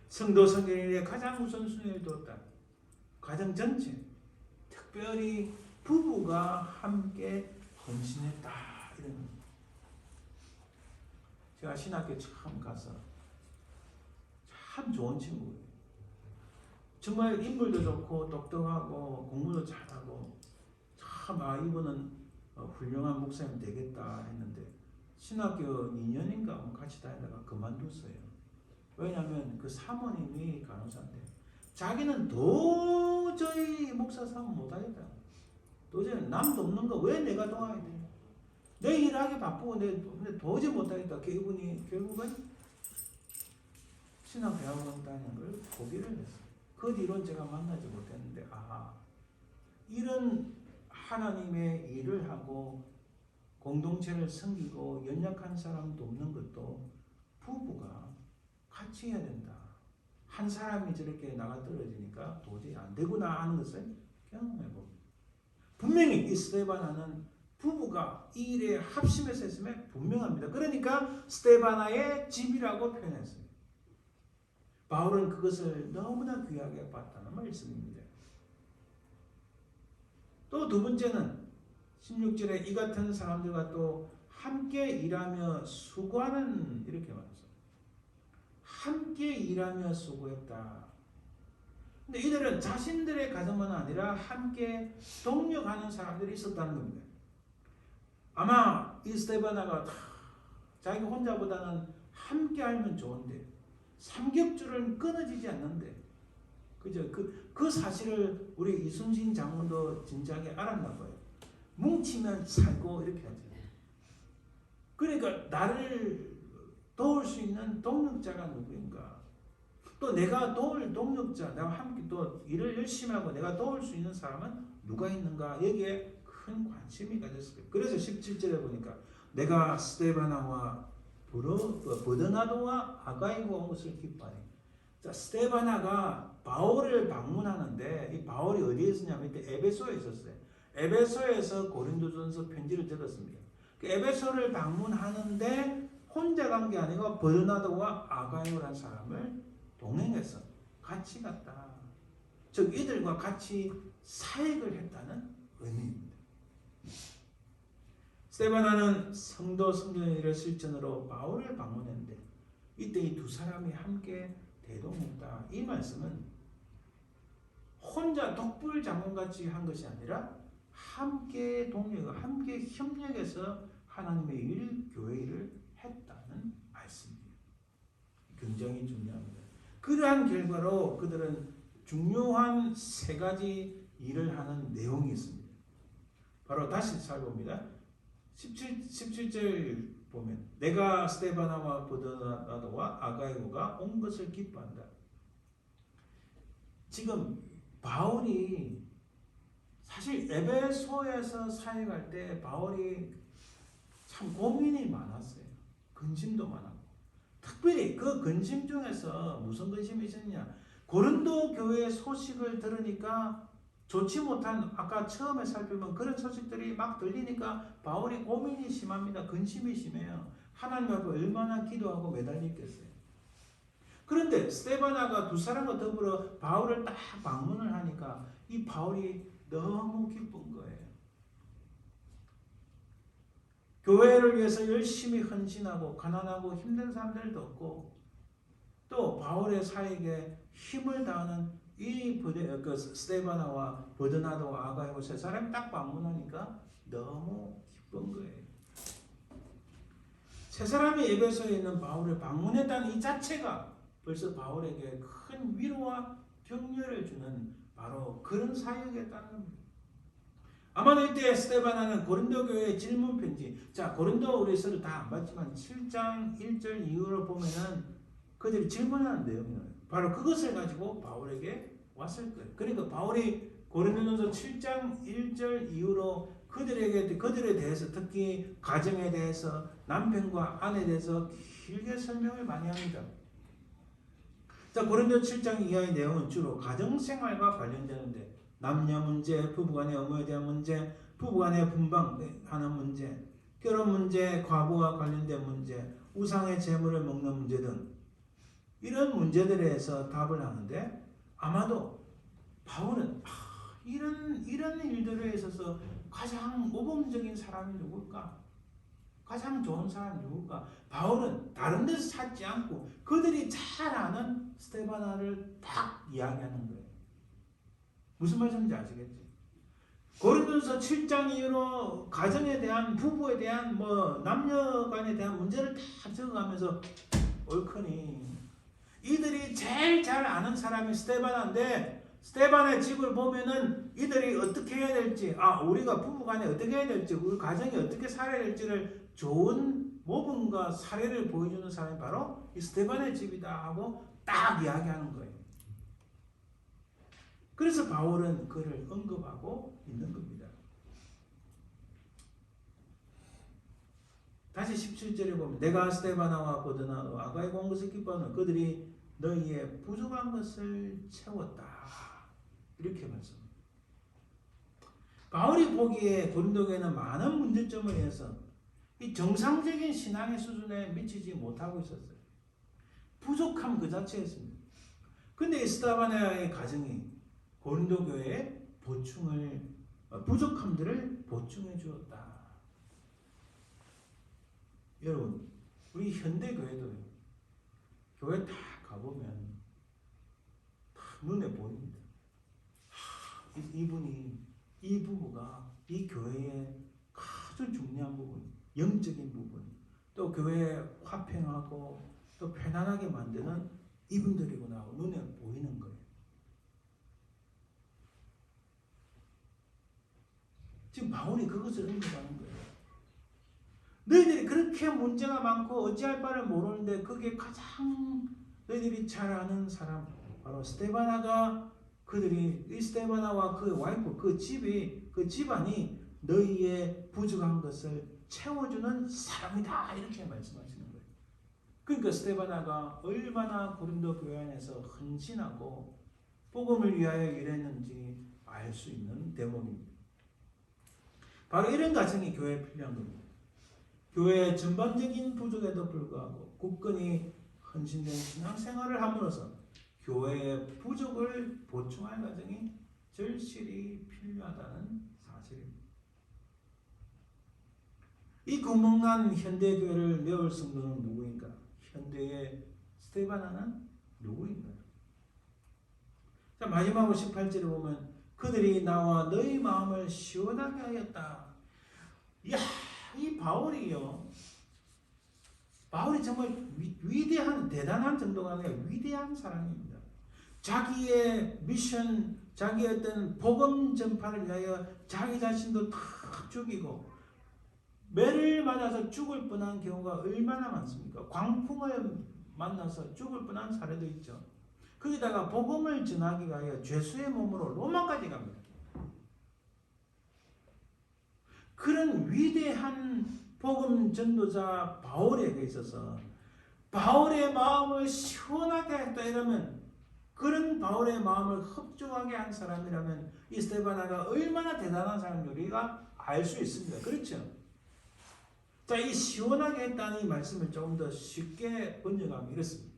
성도 성결에 가장 우선순위를 뒀다. 가정 전체, 특별히 부부가 함께 헌신했다. 이런 겁니다. 제가 신학교 처음 가서 참 좋은 친구예요. 정말 인물도 좋고 똑똑하고 공부도 잘하고 참 이분은 훌륭한 목사님 되겠다 했는데 신학교 2년인가 같이 다니다가 그만뒀어요. 왜냐하면 그 사모님이 간호사인데 자기는 도저히 목사 사모 못하겠다. 도저히 남도 없는 거 왜 내가 도와야 돼? 내 일하기 바쁘고 내 도저히 못하겠다. 이분이 결국은 신학대학원 다니는 걸 포기를 했어요. 그 뒤로는 제가 만나지 못했는데 이런 하나님의 일을 하고 공동체를 섬기고 연약한 사람 돕는 것도 부부가 같이 해야 된다. 한 사람이 저렇게 나가 떨어지니까 도저히 안 되구나 하는 것을 경험해 봅니다. 분명히 이 스데바나는 부부가 이 일에 합심해서 했음에 분명합니다. 그러니까 스데바나의 집이라고 표현했어요. 바울은 그것을 너무나 귀하게 봤다는 말씀입니다. 또 두 번째는 16절에 이 같은 사람들과 또 함께 일하며 수고하는 이렇게 말했어요. 함께 일하며 수고했다. 근데 이들은 자신들의 가정만 아니라 함께 동력하는 사람들이 있었다는 겁니다. 아마 이 스데바나가 자기 혼자보다는 함께 알면 좋은데 삼겹줄은 끊어지지 않는데 그죠? 그 사실을 우리 이순신 장군도 진작에 알았나 봐요. 뭉치면 살고 이렇게 하죠. 그러니까 나를 도울 수 있는 동력자가 누구인가? 또 내가 도울 동력자, 내가 함께 또 일을 열심히 하고 내가 도울 수 있는 사람은 누가 있는가? 여기에 큰 관심이 가졌어요. 그래서 17절에 보니까 내가 스데바나와 버드나도와 아가이고 온 것을 기뻐하니. 자, 스데바나가 바울을 방문하는데 이 바울이 어디에 있었냐면 이때 에베소에 있었어요. 에베소에서 고린도전서 편지를 적었습니다. 그 에베소를 방문하는데 혼자 간 게 아니고 버드나도와 아가이고라는 사람을 동행해서 같이 갔다. 즉 이들과 같이 사역을 했다는 의미입니다. 스데바나는 성도 성전의 실천으로 바울을 방문했는데 이때 이 두 사람이 함께 대동했다. 이 말씀은 혼자 독불 장군같이 한 것이 아니라 함께 동력, 함께 협력해서 하나님의 일, 교회 일을 했다는 말씀이에요. 굉장히 중요합니다. 그러한 결과로 그들은 중요한 세 가지 일을 하는 내용이 있습니다. 바로 다시 살펴봅니다. 17절 보면 내가 스데바나와 버드나도와 아가이고가 온 것을 기뻐한다. 지금 바울이 사실 에베소에서 사역할 때 바울이 참 고민이 많았어요. 근심도 많았고 특별히 그 근심 중에서 무슨 근심이 있었냐? 고린도 교회의 소식을 들으니까 좋지 못한 아까 처음에 살펴본 그런 소식들이 막 들리니까 바울이 고민이 심합니다. 근심이 심해요. 하나님 앞에 얼마나 기도하고 매달리겠어요. 그런데 스데바나가 두 사람과 더불어 바울을 딱 방문을 하니까 이 바울이 너무 기쁜 거예요. 교회를 위해서 열심히 헌신하고 가난하고 힘든 사람들도 없고 또 바울의 사역에 힘을 다하는 이 스데바나와 버드나도와 아가이고 세 사람이 딱 방문하니까 너무 기쁜 거예요. 세 사람이 에베소에 있는 바울을 방문했다는 이 자체가 벌써 바울에게 큰 위로와 격려를 주는 바로 그런 사역이었다는 겁니다. 아마도 이때 스데바나는 고린도 교회의 질문 편지, 자 고린도 우리 서로 다 안 봤지만 7장 1절 이후로 보면은 그들이 질문하는 내용이에요. 바로 그것을 가지고 바울에게 왔을 거예요. 그러니까 바울이 고린도전서 7장 1절 이후로 그들에 대해서 특히 가정에 대해서 남편과 아내에 대해서 길게 설명을 많이 합니다. 자, 고린도 7장 이하의 내용은 주로 가정생활과 관련되는데 남녀 문제, 부부간의 업무에 대한 문제, 부부간의 분방하는 문제, 결혼 문제, 과부와 관련된 문제, 우상의 재물을 먹는 문제 등 이런 문제들에 대해서 답을 하는데 아마도 바울은 이런 일들에 있어서 가장 모범적인 사람이 누굴까? 가장 좋은 사람이 누굴까? 바울은 다른 데서 찾지 않고 그들이 잘 아는 스데바나를 딱 이야기하는 거예요. 무슨 말씀인지 아시겠지? 고린도서 7장 이후로 가정에 대한 부부에 대한 남녀간에 대한 문제를 다 적어가면서 옳거니 이들이 제일 잘 아는 사람이 스데바나인데 스데바나의 집을 보면은 이들이 어떻게 해야 될지, 우리가 부부간에 어떻게 해야 될지, 우리 가정이 어떻게 살아야 될지를 좋은 모범과 사례를 보여주는 사람이 바로 이 스데바나의 집이다 하고 딱 이야기하는 거예요. 그래서 바울은 그를 언급하고 있는 겁니다. 다시 17절에 보면 내가 스데바나와 버드나도와 아가이고 온 것을 기뻐하는 그들이 너희의 부족한 것을 채웠다. 이렇게 말씀합니다. 바울이 보기에 고린도 교회는 많은 문제점을 해서 이 정상적인 신앙의 수준에 미치지 못하고 있었어요. 부족함 그 자체였습니다. 근데 스데바나의 가정이 고린도 교회에 부족함들을 보충해 주었다. 여러분, 우리 현대 교회도요. 교회 다 가보면 다 눈에 보입니다. 이 부부가 이 교회의 아주 중요한 부분, 영적인 부분, 또 교회 화평하고 또 편안하게 만드는 이분들이구나 하고 눈에 보이는 거예요. 지금 바울이 그것을 언급하는 거예요. 너희들이 그렇게 문제가 많고 어찌할 바를 모르는데 그게 가장 너희들이 잘 아는 사람 바로 스데바나가 이 스데바나와 그 와이프 그 집안이 너희의 부족한 것을 채워주는 사람이다 이렇게 말씀하시는 거예요. 그러니까 스데바나가 얼마나 고린도 교회 안에서 헌신하고 복음을 위하여 일했는지 알 수 있는 대목입니다. 바로 이런 가정이 교회에 필요한 겁니다. 교회의 전반적인 부족에도 불구하고 굳건히 헌신된 신앙생활을 함으로써 교회의 부족을 보충할 과정이 절실히 필요하다는 사실입니다. 이 구멍난 현대교회를 메울 성도는 누구인가? 현대의 스데바나는 누구인가요? 자, 마지막으로 18절에 보면 그들이 나와 너희 마음을 시원하게 하였다. 이야, 이 바울이 정말 위대한 대단한 정도가 아니라 위대한 사람입니다. 자기의 미션, 자기의 어떤 복음 전파를 위하여 자기 자신도 다 죽이고 매를 맞아서 죽을 뻔한 경우가 얼마나 많습니까? 광풍을 만나서 죽을 뻔한 사례도 있죠. 거기다가 복음을 전하기 위하여 죄수의 몸으로 로마까지 갑니다. 그런 위대한 복음 전도자 바울에게 있어서 바울의 마음을 시원하게 했다 이러면 그런 바울의 마음을 흡족하게 한 사람이라면 이 스데바나가 얼마나 대단한 사람인지 우리가 알 수 있습니다. 그렇죠? 자, 이 시원하게 했다는 이 말씀을 조금 더 쉽게 번역하면 이렇습니다.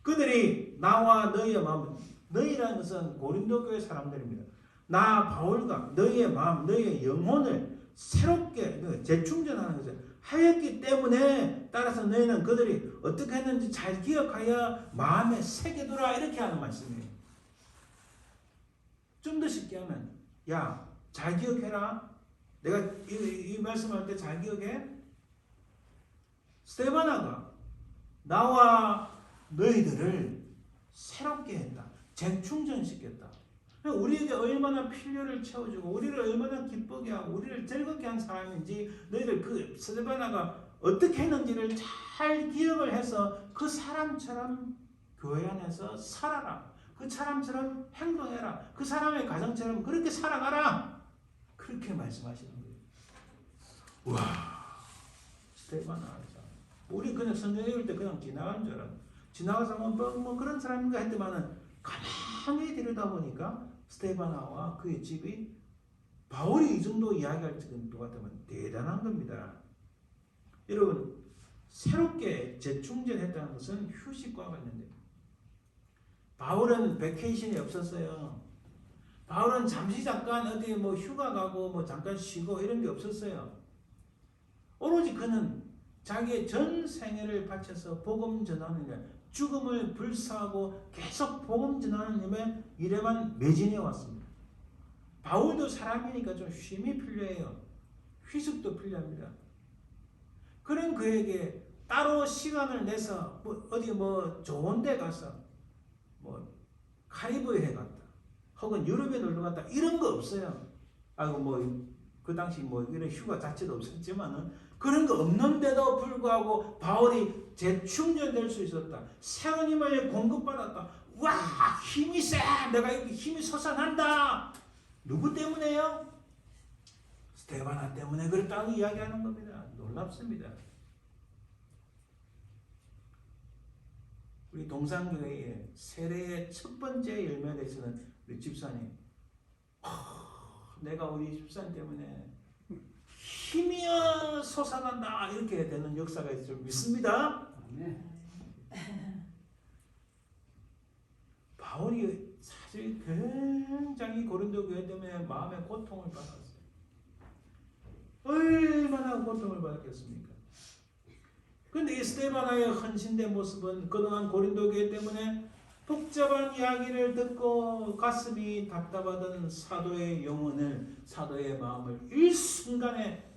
그들이 나와 너희의 마음, 너희라는 것은 고린도 교회 사람들입니다. 나 바울과 너희의 마음, 너희의 영혼을 새롭게 재충전하는 것을 하였기 때문에 따라서 너희는 그들이 어떻게 했는지 잘 기억하여 마음에 새겨두라 이렇게 하는 말씀이에요. 좀 더 쉽게 하면 야, 잘 기억해라. 내가 이 말씀할 때 잘 기억해. 스데바나가 나와 너희들을 새롭게 했다. 재충전시켰다. 우리에게 얼마나 필요를 채워주고 우리를 얼마나 기쁘게 하고 우리를 즐겁게 한 사람인지 너희들 그 스데바나가 어떻게 했는지를 잘 기억을 해서 그 사람처럼 교회 안에서 살아라. 그 사람처럼 행동해라. 그 사람의 가정처럼 그렇게 살아가라. 그렇게 말씀하시는 거예요. 와, 스데바나. 우리 그냥 성경 읽을 때 그냥 지나간 줄 알았는데 지나가서 뭐 그런 사람인가 했더만은 가만히 들여다보니까 스데바나와 그의 집이 바울이 이 정도 이야기할 것 같으면 대단한 겁니다. 여러분, 새롭게 재충전했다는 것은 휴식과 관련돼요. 바울은 베케이션이 없었어요. 바울은 잠깐 어디 뭐 휴가 가고 뭐 잠깐 쉬고 이런 게 없었어요. 오로지 그는 자기의 전 생애를 바쳐서 복음 전하는 일, 죽음을 불사하고 계속 복음 전하는 일에만 매진해 왔습니다. 바울도 사람이니까 좀 쉼이 필요해요. 휴식도 필요합니다. 그런 그에게 따로 시간을 내서 어디 좋은 데 가서 카리브해에 갔다. 혹은 유럽에 놀러 갔다. 이런 거 없어요. 그 당시 이런 휴가 자체도 없었지만은 그런 거 없는데도 불구하고 바울이 재충전될 수 있었다. 새로운 힘을 공급받았다. 와, 힘이 세! 내가 이렇게 힘이 솟아난다. 누구 때문에요? 스데바나 때문에 그랬다고 이야기하는 겁니다. 놀랍습니다. 우리 동산교회의 세례의 첫 번째 열매가 되시는 우리 집사님, 내가 우리 집사님 때문에 힘이 솟아난다 이렇게 되는 역사가 있을 줄 믿습니다. 바울이 사실 굉장히 고린도 교회 때문에 마음의 고통을 받았어요. 얼마나 고통을 받았겠습니까? 그런데 이 스데바나의 헌신된 모습은 그동안 고린도 교회 때문에 복잡한 이야기를 듣고 가슴이 답답하던 사도의 영혼을, 사도의 마음을 일순간에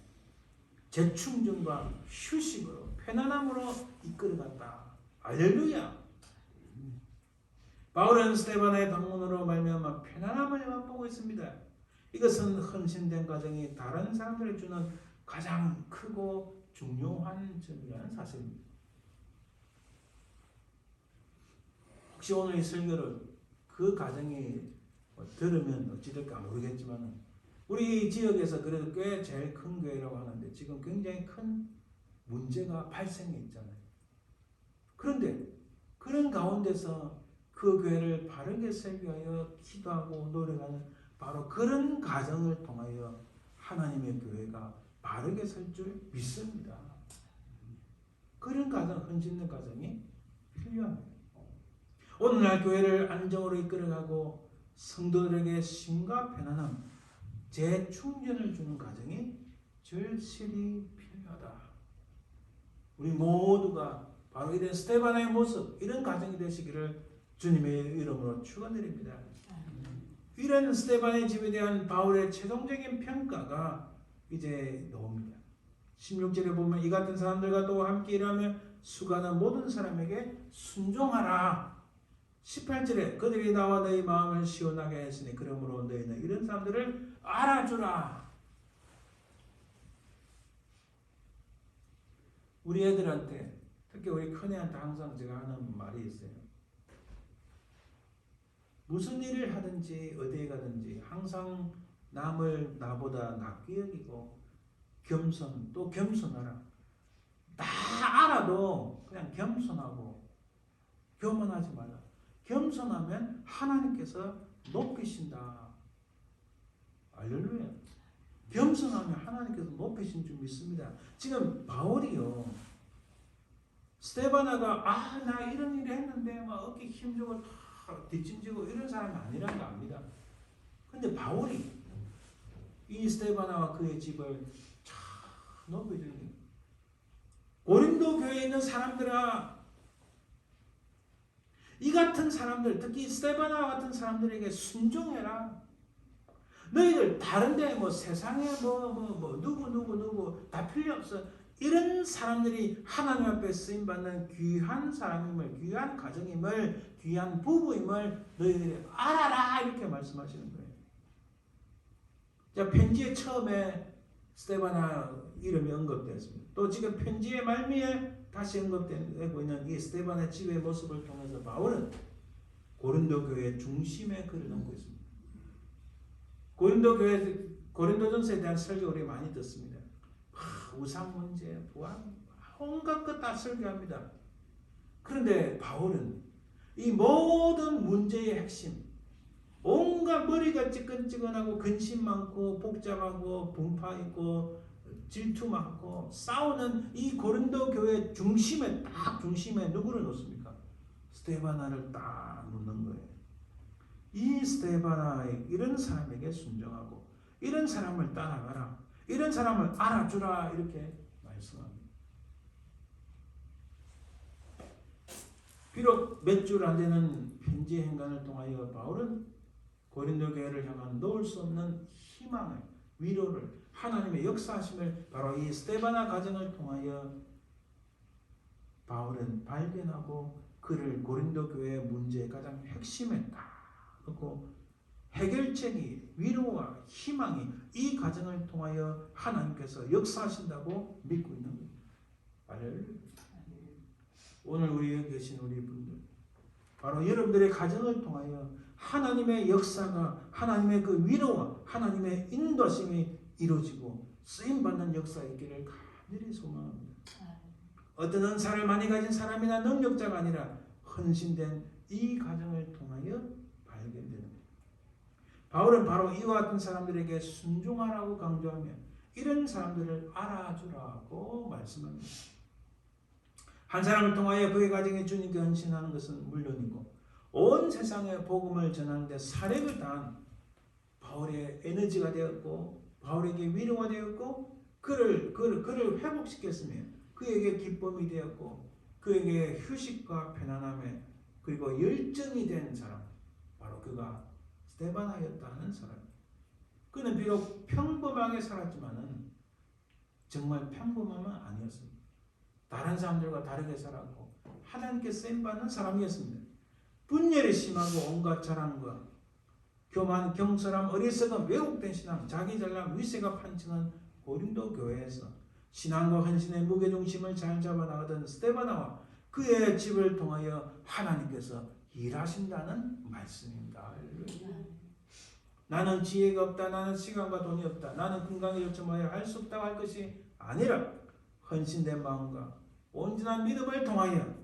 재충전과 휴식으로, 편안함으로 이끌어갔다. 할렐루야! 바울은 스데바나의 방문으로 말미암아 편안함을 맛보고 있습니다. 이것은 헌신된 가정이 다른 사람들에게 주는 가장 크고 중요한 점이라는 사실입니다. 혹시 오늘 이 설교를 그 가정이 들으면 어찌될까 모르겠지만 우리 지역에서 그래도 꽤 제일 큰 교회라고 하는데 지금 굉장히 큰 문제가 발생해 있잖아요. 그런데 그런 가운데서 그 교회를 바르게 설교하여 기도하고 노력하는 바로 그런 가정을 통하여 하나님의 교회가 바르게 설 줄 믿습니다. 그런 가정, 헌신된 가정이 필요합니다. 오늘날 교회를 안정으로 이끌어가고 성도들에게 쉼과 편안함, 재충전을 주는 가정이 절실히 필요하다. 우리 모두가 바로 이런 스데바나의 모습, 이런 가정이 되시기를 주님의 이름으로 축원드립니다. 이런 스데반의 집에 대한 바울의 최종적인 평가가 이제 나옵니다. 16절에 보면 이 같은 사람들과 또 함께 일하며 수고하는 모든 사람에게 순종하라. 18절에 그들이 나와 너희 마음을 시원하게 했으니 그러므로 너희는 이런 사람들을 알아주라. 우리 애들한테, 특히 우리 큰애한테 항상 제가 하는 말이 있어요. 무슨 일을 하든지 어디에 가든지 항상 남을 나보다 낫게 여기고 겸손, 또 겸손하라. 다 알아도 그냥 겸손하고 교만하지 말라. 겸손하면 하나님께서 높이신다. 할렐루야. 겸손하면 하나님께서 높이신 줄 믿습니다. 지금 바울이요, 스데바나가 나 이런 일을 했는데 막 어깨 힘주고 뒷짐지고 이런 사람이 아니라는 거 압니다. 근데 바울이 이 스데바나와 그의 집을 참 높여주는 거예요. 고린도 교회에 있는 사람들아, 이 같은 사람들, 특히 스데바나와 같은 사람들에게 순종해라. 너희들 다른데 세상에 누구 다 필요 없어. 이런 사람들이 하나님 앞에 쓰임 받는 귀한 사람임을, 귀한 가정임을, 귀한 부부임을 너희들이 알아라 이렇게 말씀하시는 거예요. 자, 편지의 처음에 스데바나 이름이 언급되었습니다. 또 지금 편지의 말미에 다시 언급되고 있는 이 스데바나 집의 모습을 통해서 바울은 고린도 교회의 중심에 글을 넣고 있습니다. 고린도전서에 대한 설교 우리 많이 듣습니다. 우상 문제, 부활, 온갖 것 다 설교합니다. 그런데 바울은 이 모든 문제의 핵심, 온갖 머리가 찌끈찌끈하고 근심 많고 복잡하고 분파 있고 질투 많고 싸우는 이 고린도 교회 중심에 누구를 놓습니까? 스데바나를 딱 놓는 거예요. 이 스데바나의 이런 사람에게 순종하고 이런 사람을 따라가라. 이런 사람을 알아주라 이렇게 말씀합니다. 비록 몇 줄 안 되는 편지 행간을 통하여 바울은 고린도 교회를 향한 놓을 수 없는 희망을, 위로를, 하나님의 역사하심을 바로 이 스데바나 가정을 통하여 바울은 발견하고 그를 고린도 교회의 문제의 가장 핵심에 딱 놓고 해결책이, 위로와 희망이 이 가정을 통하여 하나님께서 역사하신다고 믿고 있는 겁니다. 할렐루야. 오늘 우리 여기 계신 우리 분들, 바로 여러분들의 가정을 통하여 하나님의 역사가, 하나님의 그 위로와 하나님의 인도심이 이루어지고 쓰임받는 역사가 있기를 간절히 소망합니다. 어떤 은사를 많이 가진 사람이나 능력자가 아니라 헌신된 이 과정을 통하여 발견되는 거예요. 바울은 바로 이와 같은 사람들에게 순종하라고 강조하며 이런 사람들을 알아주라고 말씀합니다. 한 사람을 통하여 그의 가정에 주님께 헌신하는 것은 물론이고 온 세상에 복음을 전하는 데 사력을 다한 바울의 에너지가 되었고 바울에게 위로가 되었고 그를 회복시켰으며 그에게 기쁨이 되었고 그에게 휴식과 편안함에 그리고 열정이 된 사람, 바로 그가 스데반하였다는 사람. 그는 비록 평범하게 살았지만은 정말 평범함은 아니었습니다. 다른 사람들과 다르게 살았고 하나님께 쓰임받는 사람이었습니다. 분열이 심하고 온갖 자랑과 교만, 경솔함, 어리석음, 왜곡된 신앙, 자기 잘남, 위세가 판치는 고린도 교회에서 신앙과 헌신의 무게중심을 잘 잡아나가던 스데바나와 그의 집을 통하여 하나님께서 일하신다는 말씀입니다. 나는 지혜가 없다, 나는 시간과 돈이 없다, 나는 건강에 요청하여 할 수 없다고 할 것이 아니라 헌신된 마음과 온전한 믿음을 통하여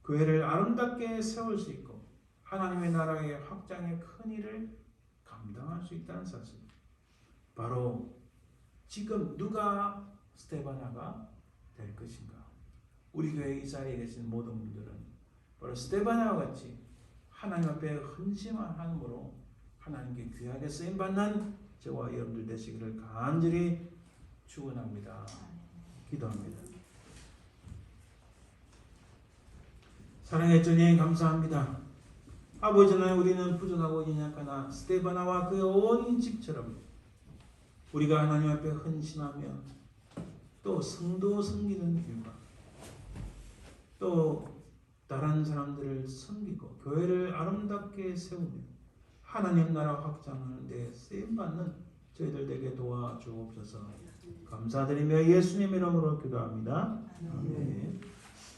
교회를 아름답게 세울 수 있고 하나님의 나라의 확장의 큰 일을 감당할 수 있다는 사실입니다. 바로 지금 누가 스데바나가 될 것인가? 우리 교회 이 자리에 계신 모든 분들은 바로 스데바나와 같이 하나님 앞에 헌신한 함으로 하나님께 귀하게 쓰임받는 저와 여러분들 되시기를 간절히 축원합니다. 기도합니다. 사랑의 주님 감사합니다. 아버지 하나님, 우리는 부족하고 연약하나 스데바나와 그의 온 집처럼 우리가 하나님 앞에 헌신하며 또 성도 섬기는 일과 또 다른 사람들을 섬기고 교회를 아름답게 세우며 하나님 나라 확장하는 데 쓰임받는 저희들 되게 도와주옵소서. 감사드리며 예수님 이름으로 기도합니다. 아멘.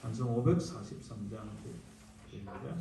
찬송 543장 시작.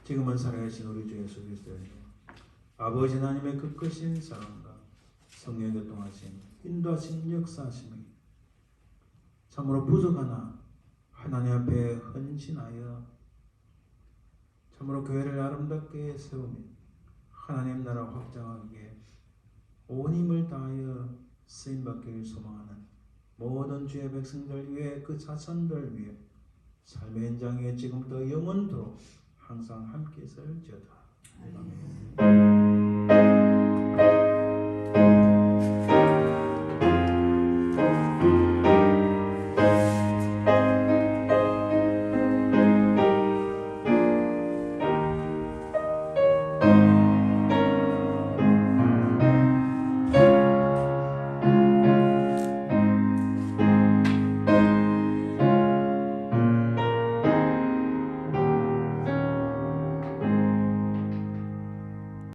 지금은 살아계신 우리 주 예수 그리스도의 아버지 하나님의 그 크신 사랑과 성령의 교통하심 인도하심 역사하심이 참으로 부족하나 하나님 앞에 헌신하여 참으로 교회를 아름답게 세우며 하나님 나라 확장하기에 온 힘을 다하여 쓰임받기를 소망하는 모든 주의 백성들 위해 그 자손들 위해 삶의 현장에 지금부터 영원토록 항상 함께 있을지어다. 아멘.